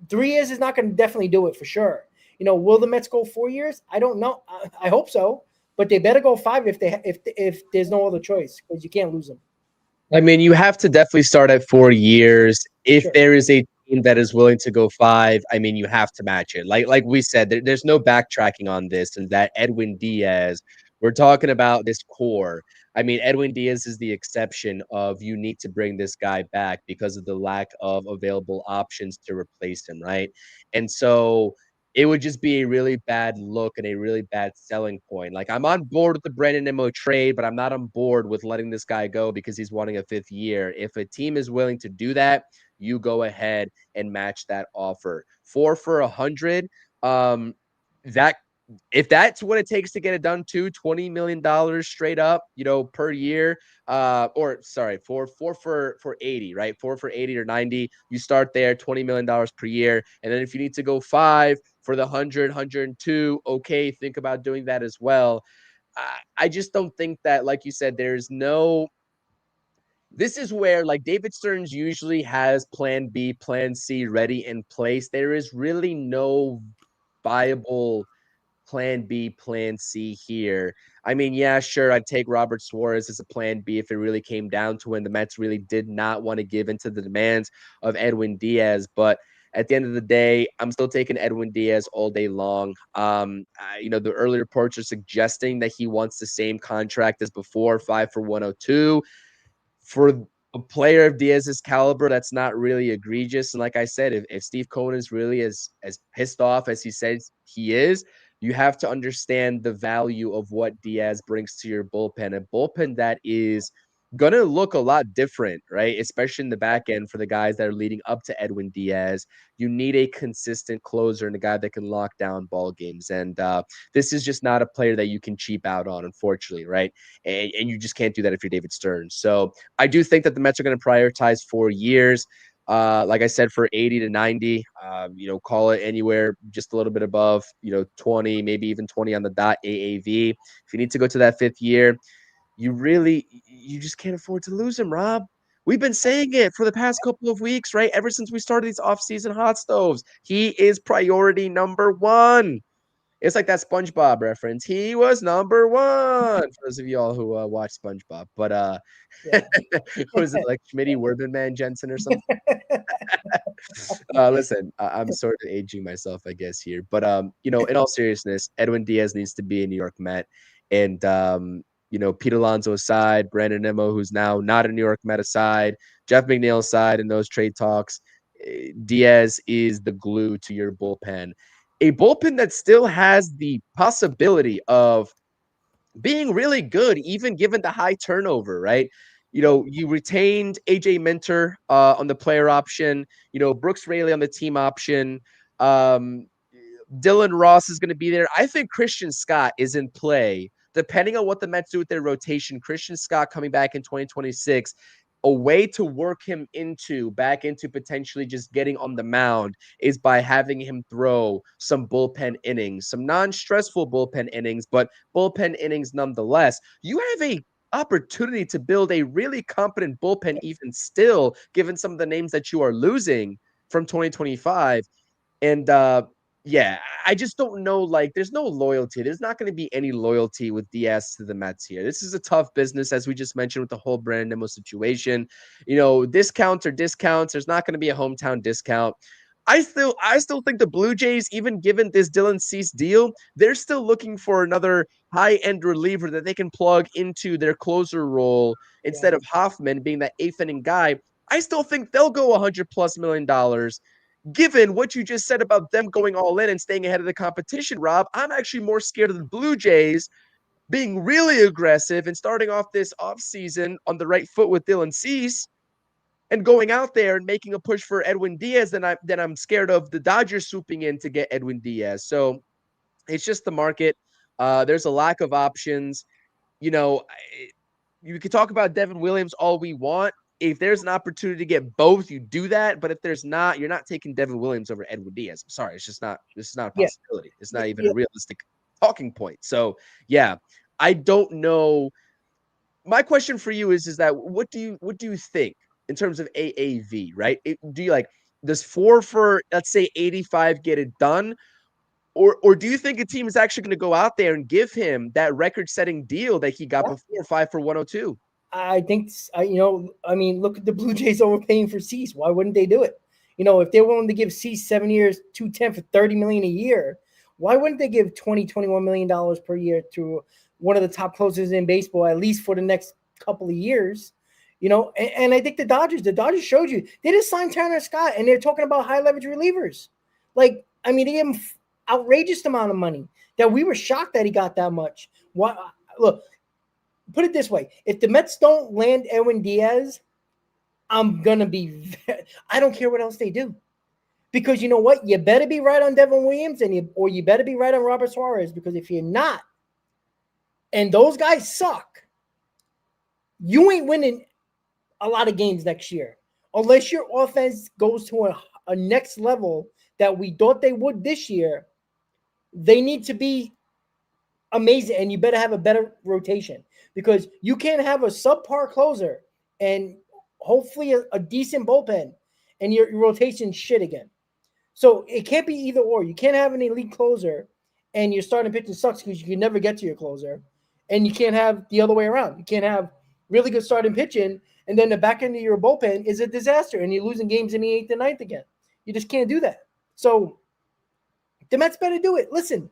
3 years is not going to definitely do it for sure. Will the Mets go 4 years? I don't know. I hope so, but they better go 5 if there's no other choice, because you can't lose them. I mean, you have to definitely start at 4 years. If Sure. there is a team that is willing to go 5, I mean, you have to match it. Like we said, there's no backtracking on this. And that Edwin Diaz, we're talking about this core. I mean, Edwin Diaz is the exception of you need to bring this guy back because of the lack of available options to replace him, right? And so it would just be a really bad look and a really bad selling point. Like, I'm on board with the Brandon Nimmo trade, but I'm not on board with letting this guy go because he's wanting a 5th year. If a team is willing to do that, you go ahead and match that offer. 4 for 100. That if that's what it takes to get it done, to $20 million straight up, per year, or sorry, four for 80, right? 4 for 80 or 90, you start there, $20 million per year. And then if you need to go 5 for the 100, okay, think about doing that as well. I just don't think that, like you said, this is where, like, David Stearns usually has plan B, plan C ready in place. There is really no viable plan B, plan C here. I mean, yeah, sure, I'd take Robert Suarez as a plan B if it really came down to when the Mets really did not want to give into the demands of Edwin Diaz. But at the end of the day, I'm still taking Edwin Diaz all day long. The early reports are suggesting that he wants the same contract as before, 5 for 102. For a player of Diaz's caliber, that's not really egregious. And like I said, if Steve Cohen is really as pissed off as he says he is, you have to understand the value of what Diaz brings to your bullpen. A bullpen that is going to look a lot different, right? Especially in the back end for the guys that are leading up to Edwin Diaz. You need a consistent closer and a guy that can lock down ball games. And this is just not a player that you can cheap out on, unfortunately, right? And you just can't do that if you're David Stearns. So I do think that the Mets are going to prioritize 4 years. Like I said, for 80 to 90, call it anywhere just a little bit above, 20, maybe even 20 on the dot AAV. If you need to go to that 5th year, you just can't afford to lose him, Rob. We've been saying it for the past couple of weeks, right? Ever since we started these off-season hot stoves, he is priority number 1. It's like that SpongeBob reference. He was number 1 for those of y'all who watch SpongeBob. But Yeah. was it like Schmitty Werben Man Jensen or something? Listen, I'm sort of aging myself, I guess, here. But in all seriousness, Edwin Diaz needs to be a New York Met. And Pete Alonso aside, Brandon Nimmo, who's now not a New York Met aside, Jeff McNeil aside in those trade talks, Diaz is the glue to your bullpen. A bullpen that still has the possibility of being really good, even given the high turnover, right? You retained AJ Minter on the player option, Brooks Raley on the team option. Um, Dylan Ross is going to be there. I think Christian Scott is in play. Depending on what the Mets do with their rotation, Christian Scott coming back in 2026, a way to work him back into potentially just getting on the mound is by having him throw some bullpen innings, some non-stressful bullpen innings, but bullpen innings nonetheless. You have a opportunity to build a really competent bullpen even still, given some of the names that you are losing from 2025. And yeah, I just don't know. Like, there's no loyalty. There's not going to be any loyalty with Diaz to the Mets here. This is a tough business, as we just mentioned with the whole Brandon Nimmo situation. Discounts are discounts. There's not going to be a hometown discount. I still think the Blue Jays, even given this Dylan Cease deal, they're still looking for another high-end reliever that they can plug into their closer role instead of Hoffman being that eighth inning guy. I still think they'll go $100+ million. Given what you just said about them going all in and staying ahead of the competition, Rob, I'm actually more scared of the Blue Jays being really aggressive and starting off this offseason on the right foot with Dylan Cease and going out there and making a push for Edwin Diaz than I'm scared of the Dodgers swooping in to get Edwin Diaz. So it's just the market. There's a lack of options. You know, you could talk about Devin Williams all we want. If there's an opportunity to get both, you do that. But if there's not, you're not taking Devin Williams over Edwin Diaz. I'm sorry, it's just not. This is not a Yeah, possibility. It's not even yeah. a realistic talking point. So yeah, I don't know. My question for you is that what do you think in terms of AAV? Right? Do you like does 4 for, let's say, 85 get it done? Or do you think a team is actually going to go out there and give him that record-setting deal that he got before, 5 for 102? I think, I mean, look at the Blue Jays overpaying for Cease. Why wouldn't they do it? If they're willing to give Cease 7 years, 210 for $30 million a year, why wouldn't they give $21 million per year to one of the top closers in baseball, at least for the next couple of years? And I think the Dodgers showed you they just signed Turner Scott, and they're talking about high leverage relievers. Like, I mean, they gave him outrageous amount of money that we were shocked that he got that much. Why? Look, put it this way: if the Mets don't land Edwin Diaz, I'm gonna be. I don't care what else they do, because you know what? You better be right on Devin Williams, or you better be right on Robert Suarez. Because if you're not, and those guys suck, you ain't winning a lot of games next year unless your offense goes to a next level that we thought they would this year. They need to be amazing, and you better have a better rotation, because you can't have a subpar closer and hopefully a decent bullpen, and your rotation shit again. So it can't be either or. You can't have an elite closer and your starting pitcher sucks, because you can never get to your closer, and you can't have the other way around. You can't have really good starting pitching and then the back end of your bullpen is a disaster and you're losing games in the 8th and 9th again. You just can't do that. So the Mets better do it. Listen,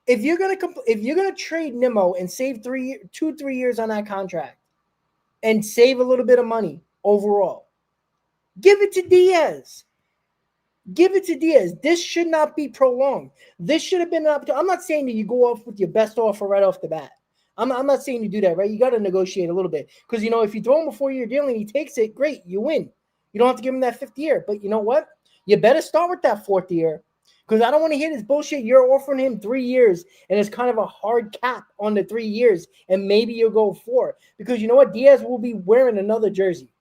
if you're gonna trade Nimmo and save 3 years on that contract and save a little bit of money overall, give it to Diaz. Give it to Diaz. This should not be prolonged. This should have been an opportunity. I'm not saying that you go off with your best offer right off the bat. I'm not saying you do that, right? You got to negotiate a little bit, because if you throw him a 4-year deal and he takes it, great, you win. You don't have to give him that 5th year, but you know what? You better start with that 4th year, because I don't want to hear this bullshit. You're offering him 3 years, and it's kind of a hard cap on the 3 years, and maybe you'll go 4, because you know what? Diaz will be wearing another jersey,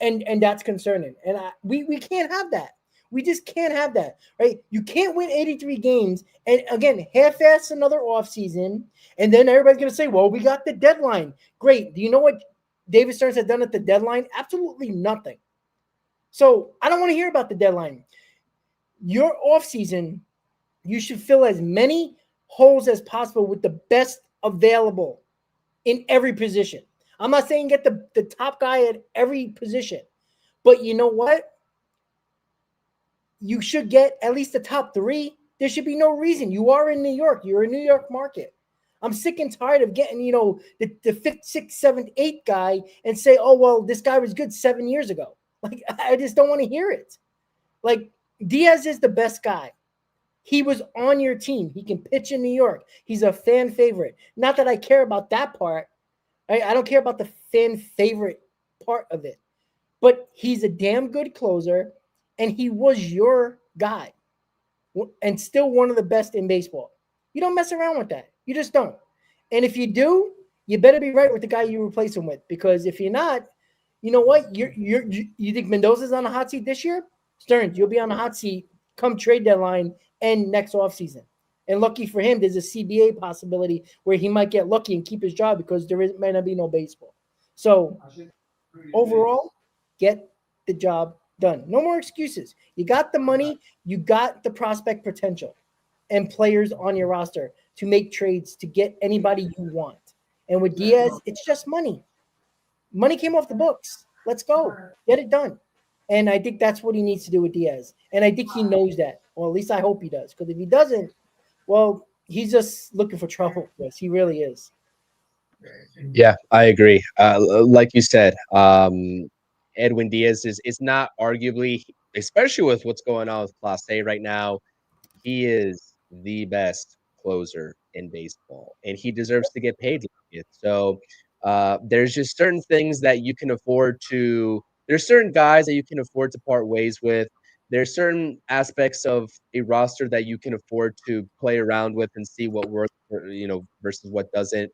and that's concerning. And we can't have that. We just can't have that, right? You can't win 83 games and, again, half-ass another offseason, and then everybody's going to say, well, we got the deadline. Great. Do you know what David Stearns has done at the deadline? Absolutely nothing. So I don't want to hear about the deadline. Your offseason, you should fill as many holes as possible with the best available in every position. I'm not saying get the top guy at every position, but you know what? You should get at least the top 3. There should be no reason. You are in New York. You're a New York market. I'm sick and tired of getting, the 5th, 6th, 7th, 8th guy and say, oh, well, this guy was good 7 years ago. Like, I just don't want to hear it. Like, Diaz is the best guy. He was on your team. He can pitch in New York. He's a fan favorite. Not that I care about that part. I don't care about the fan favorite part of it. But he's a damn good closer, and he was your guy, and still one of the best in baseball. You don't mess around with that. You just don't. And if you do, you better be right with the guy you replace him with, because if you're not, you know what? You think Mendoza's on the hot seat this year? Stearns, you'll be on the hot seat come trade deadline and next offseason. And lucky for him, there's a CBA possibility where he might get lucky and keep his job because might not be no baseball. So overall, get the job done. No more excuses. You got the money, you got the prospect potential and players on your roster to make trades to get anybody you want. And with Diaz, it's just money. Money came off the books. Let's go. Get it done. And I think that's what he needs to do with Diaz. And I think he knows that. Or at least I hope he does. Because if he doesn't, well, he's just looking for trouble. Yes, he really is. Yeah, I agree. Like you said, Edwin Diaz is not arguably, especially with what's going on with Class A right now, he is the best closer in baseball, and he deserves to get paid like it. So there's just certain things that you can afford to. There's certain guys that you can afford to part ways with. There's certain aspects of a roster that you can afford to play around with and see what works, versus what doesn't.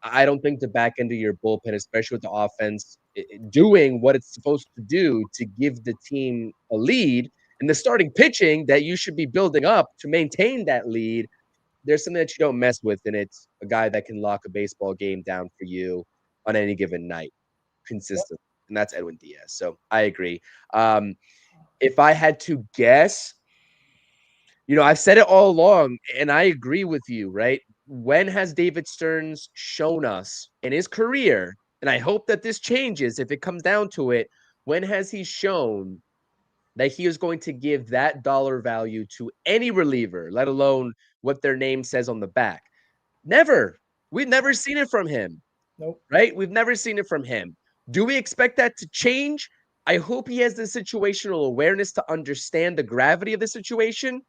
I don't think the back end of your bullpen, especially with the offense, doing what it's supposed to do to give the team a lead, and the starting pitching that you should be building up to maintain that lead, there's something that you don't mess with, and it's a guy that can lock a baseball game down for you on any given night consistently, and that's Edwin Diaz. So I agree. If I had to guess, I've said it all along, and I agree with you, right? When has David Stearns shown us in his career, and I hope that this changes if it comes down to it, when has he shown that he is going to give that dollar value to any reliever, let alone what their name says on the back? Never. We've never seen it from him. Nope. Right? We've never seen it from him. Do we expect that to change? I hope he has the situational awareness to understand the gravity of the situation,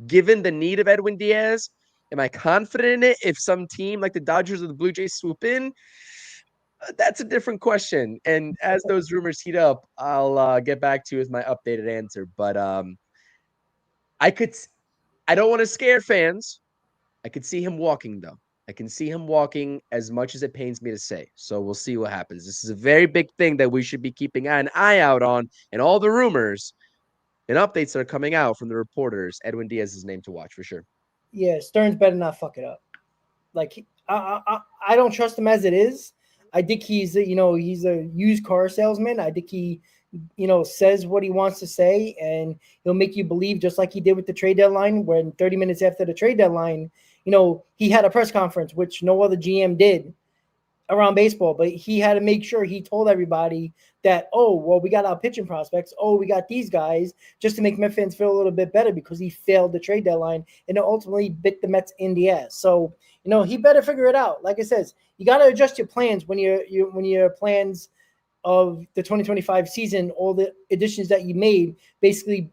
given the need of Edwin Diaz. Am I confident in it if some team like the Dodgers or the Blue Jays swoop in? That's a different question. And as those rumors heat up, I'll get back to you with my updated answer. But I could, I don't want to scare fans. I could see him walking though. I can see him walking as much as it pains me to say. So we'll see what happens. This is a very big thing that we should be keeping an eye out on, and all the rumors and updates that are coming out from the reporters. Edwin Diaz's name to watch for sure. Yeah, Stearns better not fuck it up. Like I don't trust him as it is. I think he's he's a used car salesman. I think he says what he wants to say, and he'll make you believe, just like he did with the trade deadline, when 30 minutes after the trade deadline, he had a press conference, which no other GM did around baseball, but he had to make sure he told everybody that, oh, well, we got our pitching prospects. Oh, we got these guys, just to make Mets fans feel a little bit better, because he failed the trade deadline and it ultimately bit the Mets in the ass. So, he better figure it out. Like I says, you got to adjust your plans when your plans of the 2025 season, all the additions that you made basically,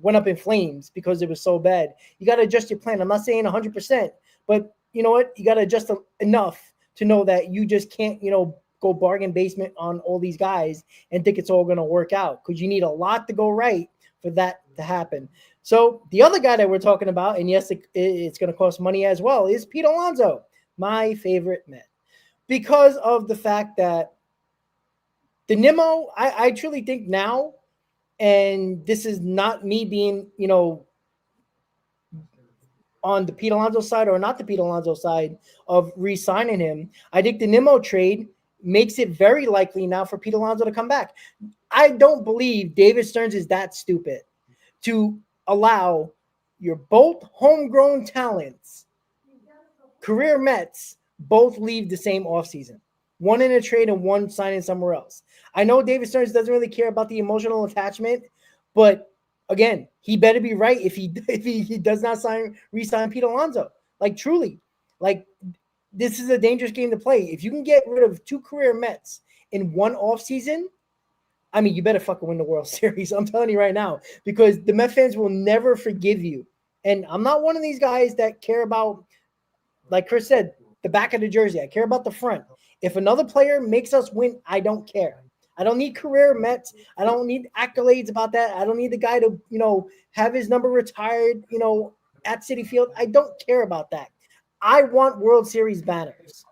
went up in flames because it was so bad. You got to adjust your plan. I'm not saying 100%, but you know what? You got to adjust enough to know that you just can't, go bargain basement on all these guys and think it's all going to work out, because you need a lot to go right for that to happen. So the other guy that we're talking about, and yes, it's going to cost money as well, is Pete Alonso, my favorite Met, because of the fact that the Nimmo, I truly think now, and this is not me being, on the Pete Alonso side or not the Pete Alonso side of re-signing him. I think the Nimmo trade makes it very likely now for Pete Alonso to come back. I don't believe David Stearns is that stupid to allow your both homegrown talents, career Mets, both leave the same offseason. One in a trade and one signing somewhere else. I know David Stearns doesn't really care about the emotional attachment, but again, he better be right if he does not re-sign Pete Alonso. Like, truly, like, this is a dangerous game to play. If you can get rid of two career Mets in one offseason, I mean, you better fucking win the World Series. I'm telling you right now, because the Met fans will never forgive you And I'm not one of these guys that care about, like Chris said, the back of the jersey. I care about the front. If another player makes us win, I don't care. I don't need career Mets. I don't need accolades about that. I don't need the guy to, have his number retired, at City Field. I don't care about that. I want World Series banners.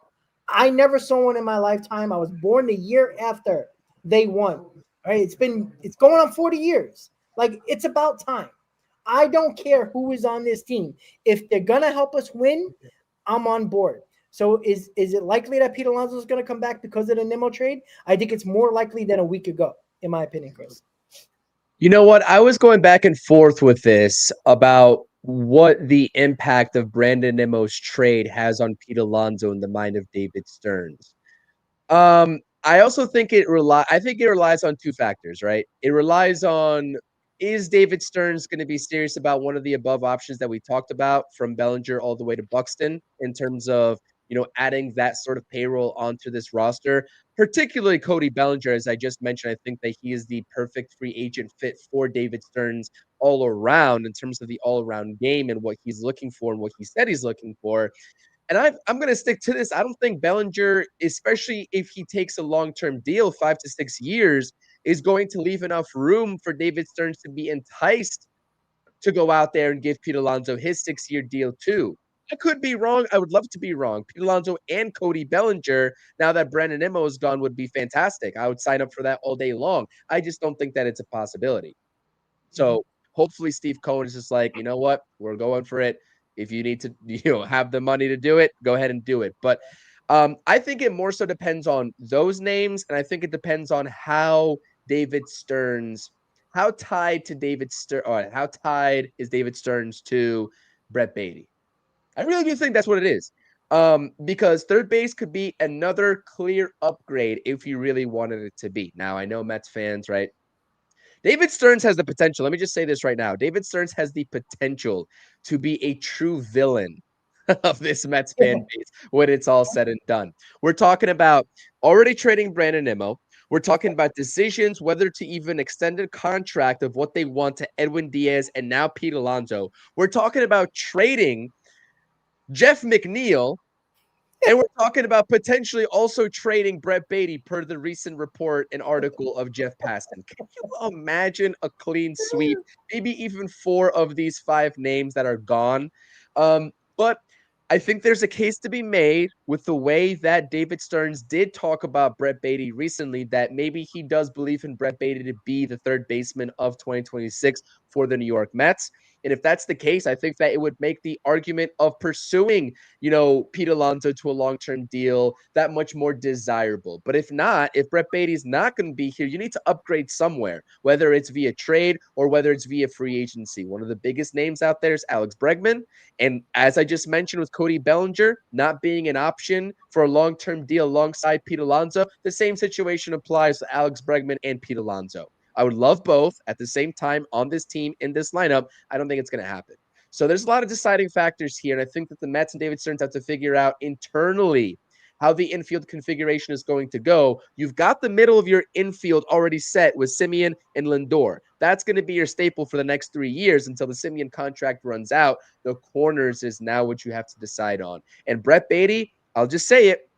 I never saw one in my lifetime. I was born the year after they won. All right, it's going on 40 years. Like, it's about time. I don't care who is on this team. If they're gonna help us win, I'm on board. So is it likely that Pete Alonso is going to come back because of the Nimmo trade? I think it's more likely than a week ago, in my opinion, Chris. You know what? I was going back and forth with this about what the impact of Brandon Nimmo's trade has on Pete Alonso in the mind of David Stearns. I also think I think it relies on two factors, right? It relies on, is David Stearns going to be serious about one of the above options that we talked about, from Bellinger all the way to Buxton, in terms of, adding that sort of payroll onto this roster, particularly Cody Bellinger. As I just mentioned, I think that he is the perfect free agent fit for David Stearns all around, in terms of the all around game and what he's looking for and what he said he's looking for. And I'm going to stick to this. I don't think Bellinger, especially if he takes a long-term deal, 5 to 6 years, is going to leave enough room for David Stearns to be enticed to go out there and give Pete Alonso his 6-year deal too. I could be wrong. I would love to be wrong. Pete Alonso and Cody Bellinger, now that Brandon Nimmo is gone, would be fantastic. I would sign up for that all day long. I just don't think that it's a possibility. So hopefully Steve Cohen is just like, you know what, we're going for it. If you need to, have the money to do it, go ahead and do it. But I think it more so depends on those names, and I think it depends on David Stearns, how tied to David Stearns, or how tied is David Stearns to Brett Beatty. I really do think that's what it is. Because third base could be another clear upgrade if you really wanted it to be. Now, I know Mets fans, right? David Stearns has the potential. Let me just say this right now. David Stearns has the potential to be a true villain of this Mets fan base when it's all said and done. We're talking about already trading Brandon Nimmo. We're talking about decisions whether to even extend a contract of what they want to Edwin Diaz and now Pete Alonso. We're talking about trading Jeff McNeil, and we're talking about potentially also trading Brett Beatty, per the recent report and article of Jeff Passan. Can you imagine a clean sweep? Maybe even 4 of these 5 names that are gone. But I think there's a case to be made with the way that David Stearns did talk about Brett Beatty recently, that maybe he does believe in Brett Beatty to be the third baseman of 2026 for the New York Mets. And if that's the case, I think that it would make the argument of pursuing, Pete Alonso to a long-term deal that much more desirable. But if not, if Brett Beatty's not going to be here, you need to upgrade somewhere, whether it's via trade or whether it's via free agency. One of the biggest names out there is Alex Bregman. And as I just mentioned with Cody Bellinger not being an option for a long-term deal alongside Pete Alonso, the same situation applies to Alex Bregman and Pete Alonso. I would love both at the same time on this team, in this lineup. I don't think it's going to happen. So there's a lot of deciding factors here, and I think that the Mets and David Stearns have to figure out internally how the infield configuration is going to go. You've got the middle of your infield already set with Semien and Lindor. That's going to be your staple for the next 3 years until the Semien contract runs out. The corners is now what you have to decide on. And Brett Beatty, I'll just say it,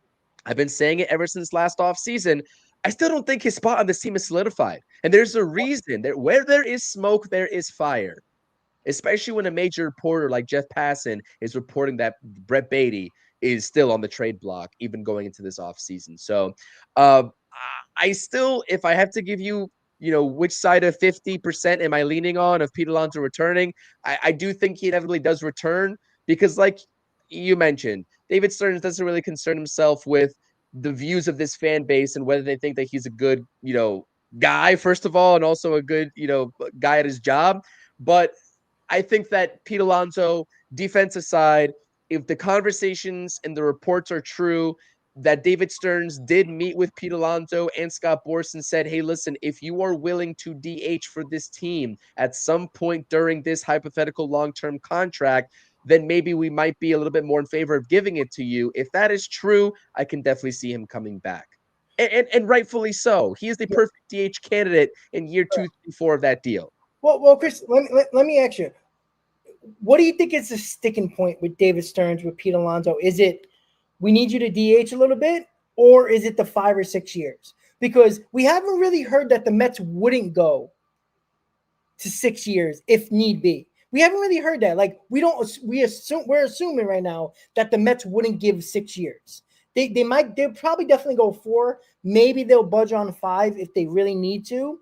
I've been saying it ever since last offseason. I still don't think his spot on this team is solidified. And there's a reason that where there is smoke, there is fire. Especially when a major reporter like Jeff Passan is reporting that Brett Beatty is still on the trade block, even going into this offseason. So I still, if I have to give you, which side of 50% am I leaning on of Pete Alonso returning, I do think he inevitably does return, because like you mentioned, David Stearns doesn't really concern himself with the views of this fan base and whether they think that he's a good, guy, first of all, and also a good, guy at his job. But I think that Pete Alonso, defense aside, if the conversations and the reports are true, that David Stearns did meet with Pete Alonso and Scott Boras and said, hey, listen, if you are willing to DH for this team at some point during this hypothetical long-term contract, then maybe we might be a little bit more in favor of giving it to you. If that is true, I can definitely see him coming back. And rightfully so. He is the perfect DH candidate in year 2, 3, 4 of that deal. Well, Chris, let me ask you. what do you think is the sticking point with David Stearns, with Pete Alonso? Is it we need you to DH a little bit, or is it the 5 or 6 years? Because we haven't really heard that the Mets wouldn't go to 6 years if need be. We haven't really heard that. Like we're assuming right now that the Mets wouldn't give 6 years. They'll probably definitely go 4. Maybe they'll budge on 5 if they really need to.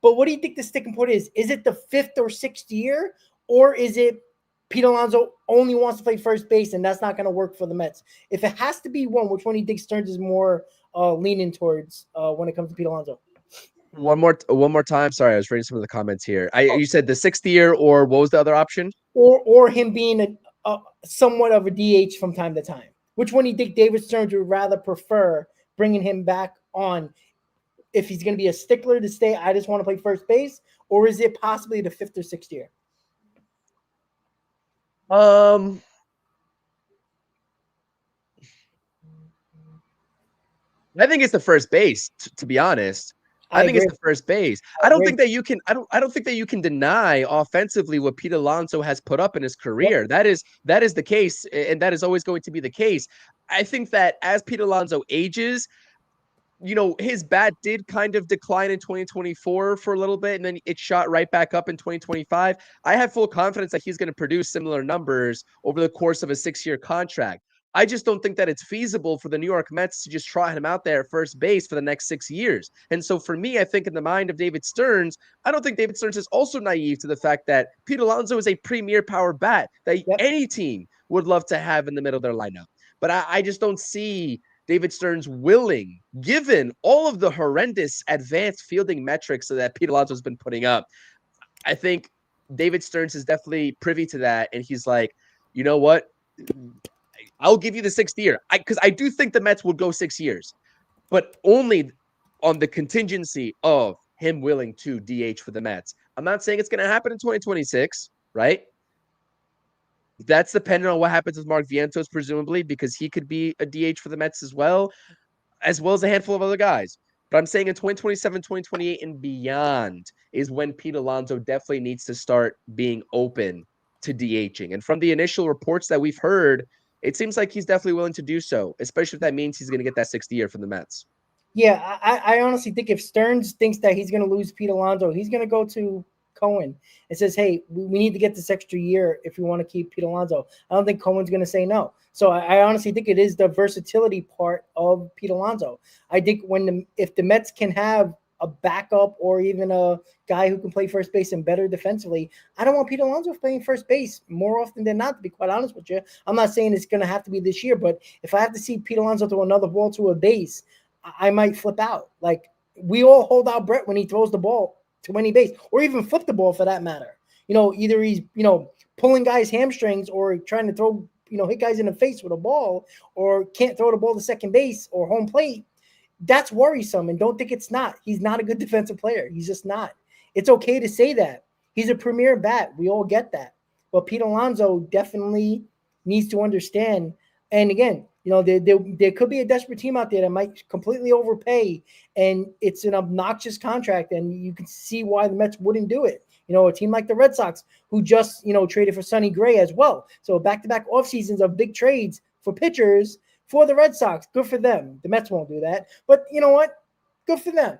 But what do you think the sticking point is? Is it the 5th or 6th year, or is it Pete Alonso only wants to play first base and that's not going to work for the Mets? If it has to be one, which one do you think Stearns is more leaning towards when it comes to Pete Alonso? One more time. Sorry, I was reading some of the comments here. You said the 6th year, or what was the other option? Or him being a somewhat of a DH from time to time. Which one do you think David Stearns would rather prefer bringing him back on? If he's going to be a stickler to stay, I just want to play first base, or is it possibly the 5th or 6th year? I think it's the first base, to be honest. I think it's the first base. I don't think that you can. I don't think that you can deny offensively what Pete Alonso has put up in his career. Yep. That is the case, and that is always going to be the case. I think that as Pete Alonso ages, his bat did kind of decline in 2024 for a little bit, and then it shot right back up in 2025. I have full confidence that he's going to produce similar numbers over the course of a 6-year contract. I just don't think that it's feasible for the New York Mets to just trot him out there at first base for the next 6 years. And so for me, I think in the mind of David Stearns, I don't think David Stearns is also naive to the fact that Pete Alonso is a premier power bat that any team would love to have in the middle of their lineup. But I just don't see David Stearns willing, given all of the horrendous advanced fielding metrics that Pete Alonso has been putting up. I think David Stearns is definitely privy to that. And he's like, you know what? I'll give you the 6th year. Because I do think the Mets would go 6 years, but only on the contingency of him willing to DH for the Mets. I'm not saying it's going to happen in 2026, right? That's dependent on what happens with Mark Vientos, presumably, because he could be a DH for the Mets as well as a handful of other guys. But I'm saying in 2027, 2028, and beyond is when Pete Alonso definitely needs to start being open to DHing. And from the initial reports that we've heard, it seems like he's definitely willing to do so, especially if that means he's going to get that 6th year from the Mets. Yeah, I honestly think if Stearns thinks that he's going to lose Pete Alonso, he's going to go to Cohen and says, hey, we need to get this extra year if we want to keep Pete Alonso. I don't think Cohen's going to say no. So I honestly think it is the versatility part of Pete Alonso. I think if the Mets can have a backup or even a guy who can play first base and better defensively, I don't want Pete Alonso playing first base more often than not, to be quite honest with you. I'm not saying it's going to have to be this year, but if I have to see Pete Alonso throw another ball to a base, I might flip out. Like, we all hold out Brett when he throws the ball to any base, or even flip the ball for that matter. Either he's, pulling guys' hamstrings or trying to throw, hit guys in the face with a ball, or can't throw the ball to second base or home plate. That's worrisome, and don't think it's not. He's not a good defensive player. He's just not. It's okay to say that. He's a premier bat. We all get that. But Pete Alonso definitely needs to understand. And again, there could be a desperate team out there that might completely overpay, and it's an obnoxious contract, and you can see why the Mets wouldn't do it. A team like the Red Sox, who just, traded for Sonny Gray as well. So back-to-back off seasons of big trades for pitchers for the Red Sox. Good for them. The Mets won't do that. But you know what? Good for them.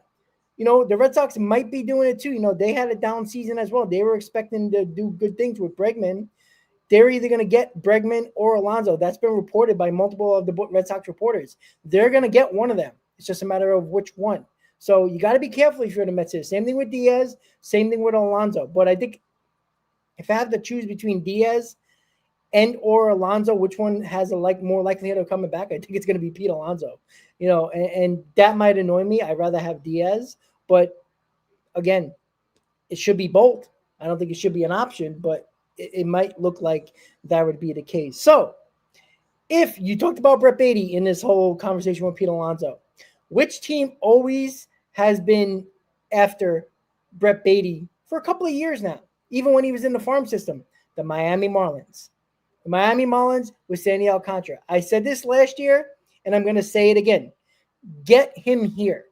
The Red Sox might be doing it too. They had a down season as well. They were expecting to do good things with Bregman. They're either going to get Bregman or Alonso. That's been reported by multiple of the Red Sox reporters. They're going to get one of them. It's just a matter of which one. So you got to be careful if you're the Mets. Same thing with Diaz. Same thing with Alonso. But I think if I have to choose between Diaz and or Alonso, which one has more likelihood of coming back? I think it's going to be Pete Alonso. And that might annoy me. I'd rather have Diaz. But again, it should be both. I don't think it should be an option, but it might look like that would be the case. So if you talked about Brett Beatty in this whole conversation with Pete Alonso, which team always has been after Brett Beatty for a couple of years now, even when he was in the farm system? The Miami Marlins. The Miami Marlins with Sandy Alcantara. I said this last year, and I'm going to say it again. Get him here.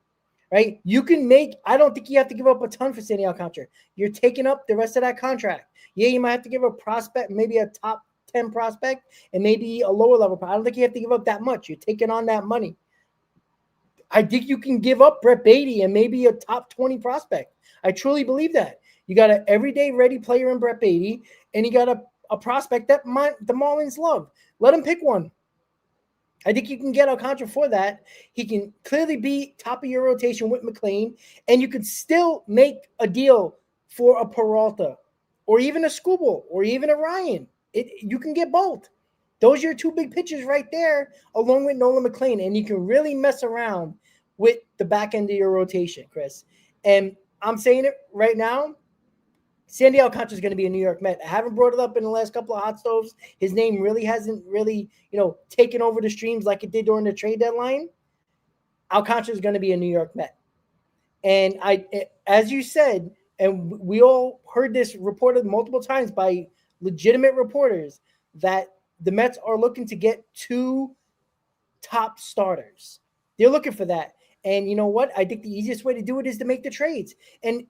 right? You can make. I don't think you have to give up a ton for Sandy Alcantara. You're taking up the rest of that contract. Yeah, you might have to give a prospect, maybe a top 10 prospect, and maybe a lower level. I don't think you have to give up that much. You're taking on that money. I think you can give up Brett Beatty and maybe a top 20 prospect. I truly believe that. You got an everyday ready player in Brett Beatty, and you got a prospect that the Marlins love. Let him pick one. I think you can get Alcantara for that. He can clearly be top of your rotation with McLean, and you could still make a deal for a Peralta, or even a Skubal, or even a Ryan. You can get both. Those are your two big pitchers right there, along with Nolan McLean, and you can really mess around with the back end of your rotation, Chris. And I'm saying it right now. Sandy Alcantara is going to be a New York Met. I haven't brought it up in the last couple of hot stoves. His name really hasn't taken over the streams like it did during the trade deadline. Alcantara is going to be a New York Met. And as you said, and we all heard this reported multiple times by legitimate reporters, that the Mets are looking to get two top starters. They're looking for that. And you know what? I think the easiest way to do it is to make the trades. And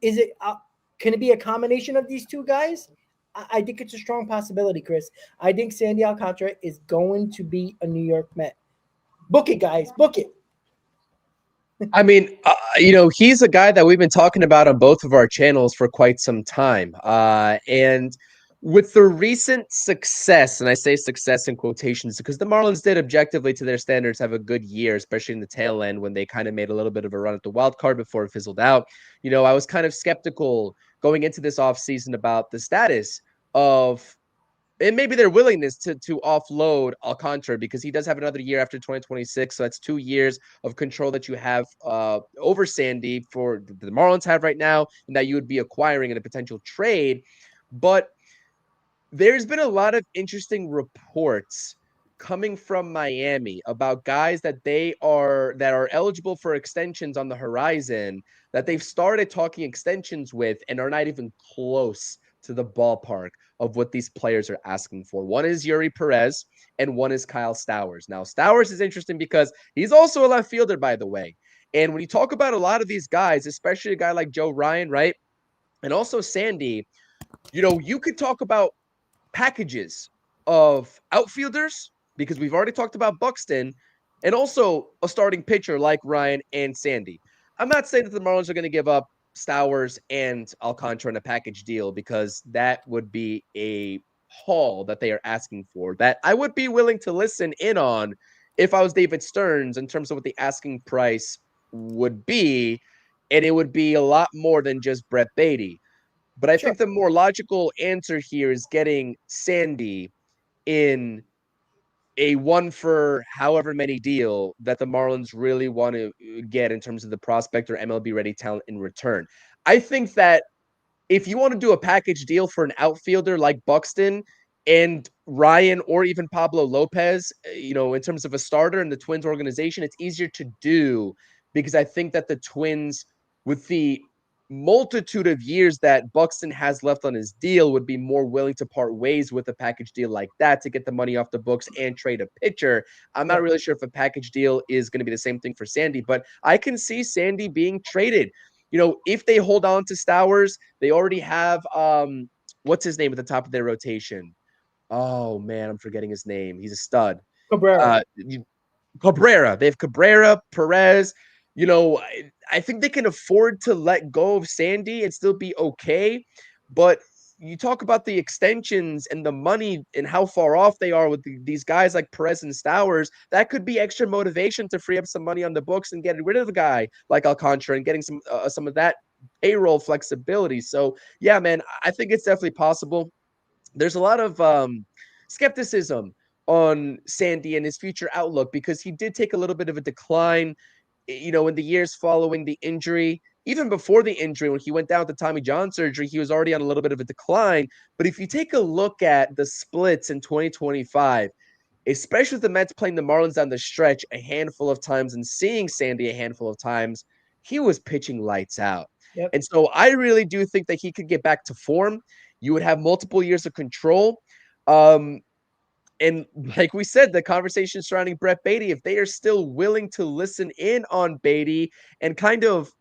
can it be a combination of these two guys? I think it's a strong possibility, Chris. I think Sandy Alcantara is going to be a New York Met. Book it, guys. Book it. I mean, he's a guy that we've been talking about on both of our channels for quite some time. And with the recent success, and I say success in quotations because the Marlins did objectively to their standards have a good year, especially in the tail end when they kind of made a little bit of a run at the wild card before it fizzled out. I was kind of skeptical going into this offseason about the status of and maybe their willingness to offload Alcantara because he does have another year after 2026. So that's 2 years of control that you have over Sandy for the Marlins have right now, and that you would be acquiring in a potential trade. But there's been a lot of interesting reports coming from Miami about guys that are eligible for extensions on the horizon that they've started talking extensions with and are not even close to the ballpark of what these players are asking for. One is Yuri Perez and one is Kyle Stowers. Now, Stowers is interesting because he's also a left fielder, by the way. And when you talk about a lot of these guys, especially a guy like Joe Ryan, right? And also Sandy, you could talk about packages of outfielders because we've already talked about Buxton and also a starting pitcher like Ryan and Sandy. I'm not saying that the Marlins are going to give up Stowers and Alcantara in a package deal because that would be a haul that they are asking for that I would be willing to listen in on if I was David Stearns in terms of what the asking price would be. And it would be a lot more than just Brett Beatty. But I Sure. think the more logical answer here is getting Sandy in a one for however many deal that the Marlins really want to get in terms of the prospect or MLB ready talent in return. I think that if you want to do a package deal for an outfielder like Buxton and Ryan or even Pablo Lopez, in terms of a starter in the Twins organization, it's easier to do because I think that the Twins, with the multitude of years that Buxton has left on his deal, would be more willing to part ways with a package deal like that to get the money off the books and trade a pitcher. I'm not really sure if a package deal is going to be the same thing for Sandy, but I can see Sandy being traded. If they hold on to Stowers, they already have what's his name at the top of their rotation? Oh man, I'm forgetting his name. He's a stud. Cabrera. Uh, Cabrera. They have Cabrera, Perez. I think they can afford to let go of Sandy and still be okay. But you talk about the extensions and the money and how far off they are with these guys like Perez and Stowers. That could be extra motivation to free up some money on the books and get rid of a guy like Alcantara and getting some of that payroll flexibility. So yeah, man, I think it's definitely possible. There's a lot of skepticism on Sandy and his future outlook because he did take a little bit of a decline, in the years following the injury. Even before the injury, when he went down with the Tommy John surgery, he was already on a little bit of a decline. But if you take a look at the splits in 2025, especially with the Mets playing the Marlins down the stretch a handful of times and seeing Sandy a handful of times, he was pitching lights out. Yep. And so I really do think that he could get back to form. You would have multiple years of control. Um, And like we said, the conversation surrounding Brett Beatty, if they are still willing to listen in on Beatty and kind of,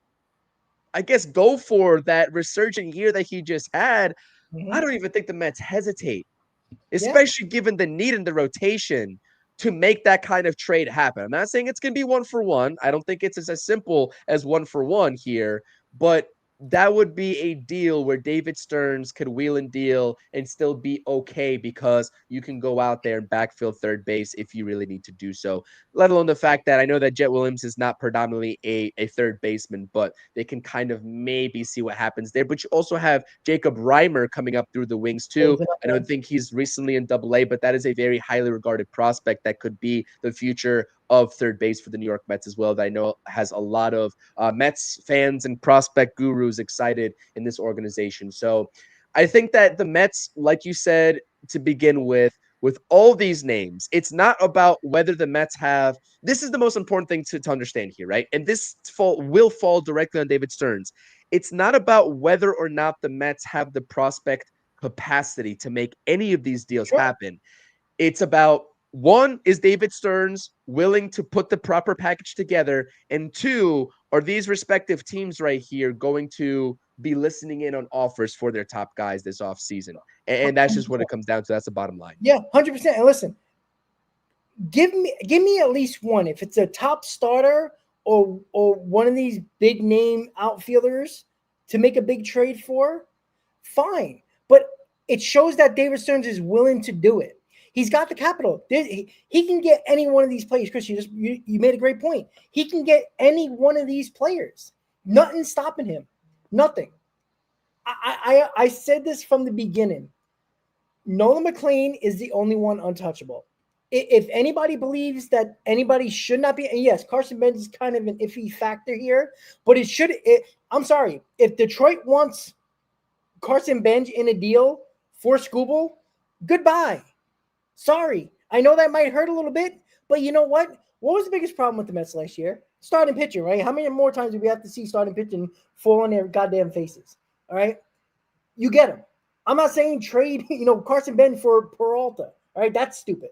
I guess, go for that resurgent year that he just had, I Mhm. don't even think the Mets hesitate, Yeah, especially given the need in the rotation to make that kind of trade happen. I'm not saying it's going to be one for one. I don't think it's as simple as one for one here, but that would be a deal where David Stearns could wheel and deal and still be okay because you can go out there and backfill third base if you really need to do so. Let alone the fact that I know that Jet Williams is not predominantly a third baseman, but they can kind of maybe see what happens there. But you also have Jacob Reimer coming up through the wings too. there's another I don't one. think he's recently in Double A, but that is a very highly regarded prospect that could be the future of third base for the New York Mets as well. That I know has a lot of Mets fans and prospect gurus excited in this organization. So I think that the Mets, like you said to begin with all these names, it's not about whether the Mets have. This is the most important thing to understand here, right? And this will fall directly on David Stearns. It's not about whether or not the Mets have the prospect capacity to make any of these deals Sure. happen. It's about one, is David Stearns willing to put the proper package together? And two, are these respective teams right here going to be listening in on offers for their top guys this offseason? And that's just what it 100%. comes down to. That's the bottom line. Yeah, 100%. And listen, give me at least one. If it's a top starter or one of these big name outfielders to make a big trade for, fine. But it shows that David Stearns is willing to do it. He's got the capital. He can get any one of these players. Chris, you made a great point. He can get any one of these players. Nothing stopping him. Nothing. I said this from the beginning. Nolan McLean is the only one untouchable. If anybody believes that anybody should not be, and yes, Carson Benz is kind of an iffy factor here, but it should. I'm sorry, if Detroit wants Carson Benz in a deal for Scooble, goodbye. Sorry, I know that might hurt a little bit, but you know what? What was the biggest problem with the Mets last year? Starting pitching, right? How many more times do we have to see starting pitching fall on their goddamn faces? All right, you get him. I'm not saying trade, Carson Ben for Peralta. All right, that's stupid.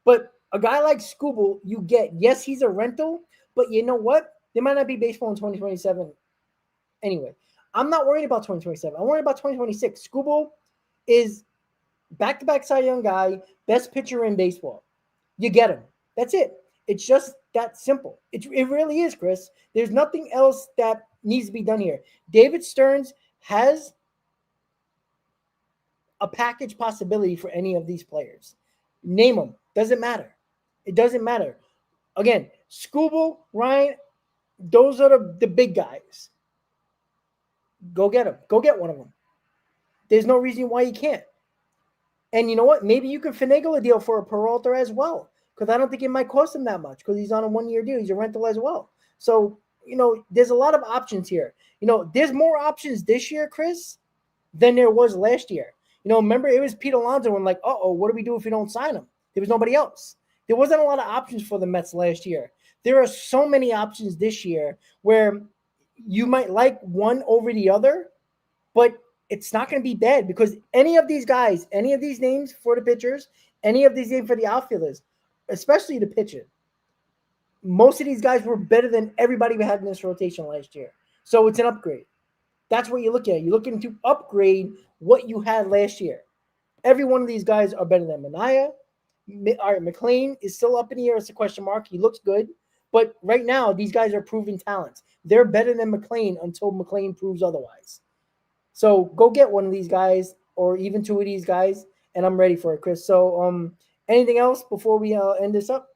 But a guy like Scooble, you get. Yes, he's a rental, but you know what? There might not be baseball in 2027 anyway. I'm not worried about 2027. I'm worried about 2026. Scooble is back-to-back Cy Young guy, best pitcher in baseball. You get him. That's it. It's just that simple. It really is, Chris. There's nothing else that needs to be done here. David Stearns has a package possibility for any of these players. Name them. Doesn't matter. It doesn't matter. Again, Scooble, Ryan, those are the big guys. Go get them. Go get one of them. There's no reason why you can't. And you know what? Maybe you can finagle a deal for a Peralta as well. Because I don't think it might cost him that much because he's on a 1 year deal. He's a rental as well. So, there's a lot of options here. There's more options this year, Chris, than there was last year. Remember it was Pete Alonso and like, what do we do if we don't sign him? There was nobody else. There wasn't a lot of options for the Mets last year. There are so many options this year where you might like one over the other, but it's not going to be bad because any of these guys, any of these names for the pitchers, any of these names for the outfielders, especially the pitcher, most of these guys were better than everybody we had in this rotation last year. So it's an upgrade. That's what you look at. You're looking to upgrade what you had last year. Every one of these guys are better than Mania. All right, McLean is still up in the air. It's a question mark. He looks good. But right now, these guys are proven talents. They're better than McLean until McLean proves otherwise. So go get one of these guys or even two of these guys, and I'm ready for it, Chris. So anything else before we end this up?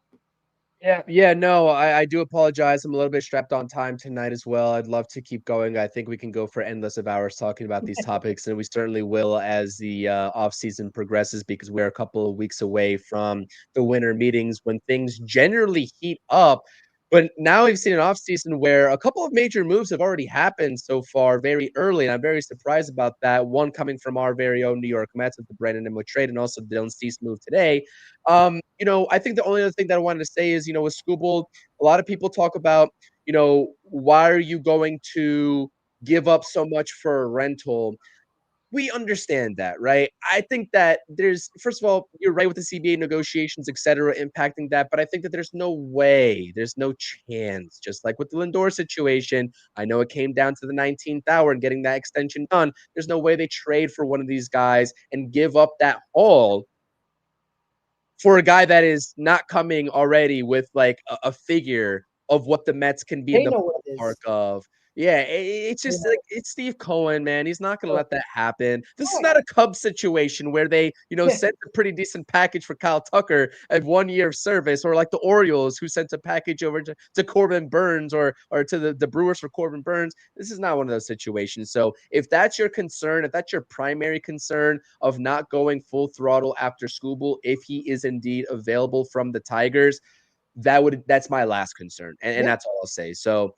Yeah, no, I do apologize. I'm a little bit strapped on time tonight as well. I'd love to keep going. I think we can go for endless of hours talking about these topics, and we certainly will as the off season progresses because we're a couple of weeks away from the winter meetings when things generally heat up. But now we've seen an off season where a couple of major moves have already happened so far very early, and I'm very surprised about that. One coming from our very own New York Mets with the Brandon Nimmo trade, and also Dylan Cease move today. I think the only other thing that I wanted to say is, with Scooble, a lot of people talk about, why are you going to give up so much for a rental? we understand that, right? I think that there's, first of all, you're right with the CBA negotiations, et cetera, impacting that. But I think that there's no way, there's no chance, just like with the Lindor situation. I know it came down to the 19th hour and getting that extension done. There's no way they trade for one of these guys and give up that haul for a guy that is not coming already with like a figure of what the Mets can be in They the know what it ballpark is. of. Yeah, it's You just like know, it's Steve Cohen, man. He's not gonna so, let that happen. This is right. not a Cubs situation where they, Yeah. sent a pretty decent package for Kyle Tucker at 1 year of service, or like the Orioles who sent a package over to Corbin Burns or to the Brewers for Corbin Burns. This is not one of those situations. So if that's your concern, if that's your primary concern of not going full throttle after Skubal, if he is indeed available from the Tigers, that's my last concern. And Yeah. that's all I'll say. So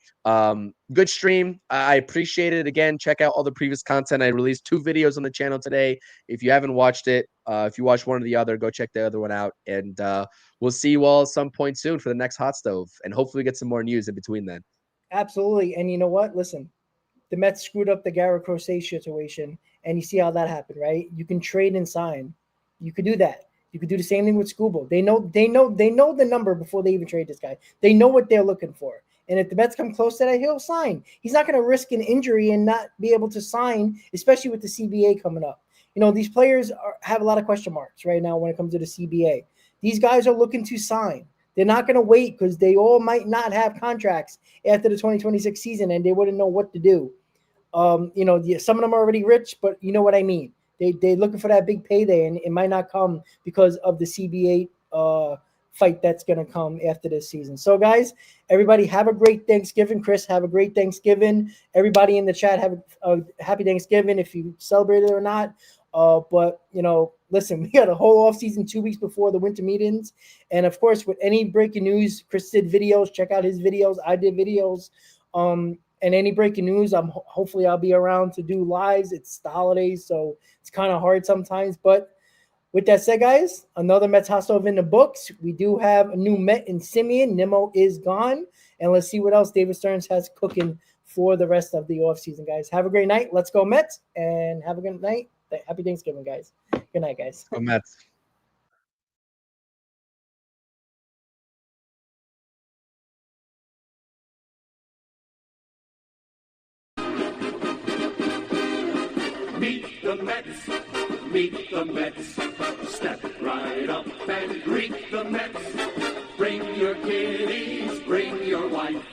good stream. I appreciate it. Again, check out all the previous content. I released 2 videos on the channel today. If you haven't watched it, if you watched one or the other, go check the other one out. And we'll see you all at some point soon for the next hot stove. And hopefully get some more news in between then. Absolutely. And you know what? Listen, the Mets screwed up the Garrett Crochet situation, and you see how that happened, right? You can trade and sign. You could do that. You could do the same thing with Scooble. They know the number before they even trade this guy. They know what they're looking for. And if the Mets come close to that, he'll sign. He's not going to risk an injury and not be able to sign, especially with the CBA coming up. These players have a lot of question marks right now when it comes to the CBA. These guys are looking to sign. They're not going to wait because they all might not have contracts after the 2026 season, and they wouldn't know what to do. Some of them are already rich, but you know what I mean. They're looking for that big payday, and it might not come because of the CBA fight that's going to come after this season. So, guys, everybody have a great Thanksgiving. Chris, have a great Thanksgiving. Everybody in the chat, have a happy Thanksgiving if you celebrate it or not. But listen, we got a whole off season 2 weeks before the winter meetings, and of course, with any breaking news, Chris did videos. Check out his videos. I did videos. And any breaking news, hopefully I'll be around to do lives. It's the holidays, so it's kind of hard sometimes. But with that said, guys, another Mets hot stove in the books. We do have a new Met in Semien. Nimmo is gone. And let's see what else David Stearns has cooking for the rest of the offseason, guys. Have a great night. Let's go Mets, and have a good night. Happy Thanksgiving, guys. Good night, guys. Go Mets. Meet the Mets, meet the Mets. Step right up and greet the Mets. Bring your kiddies, bring your wife.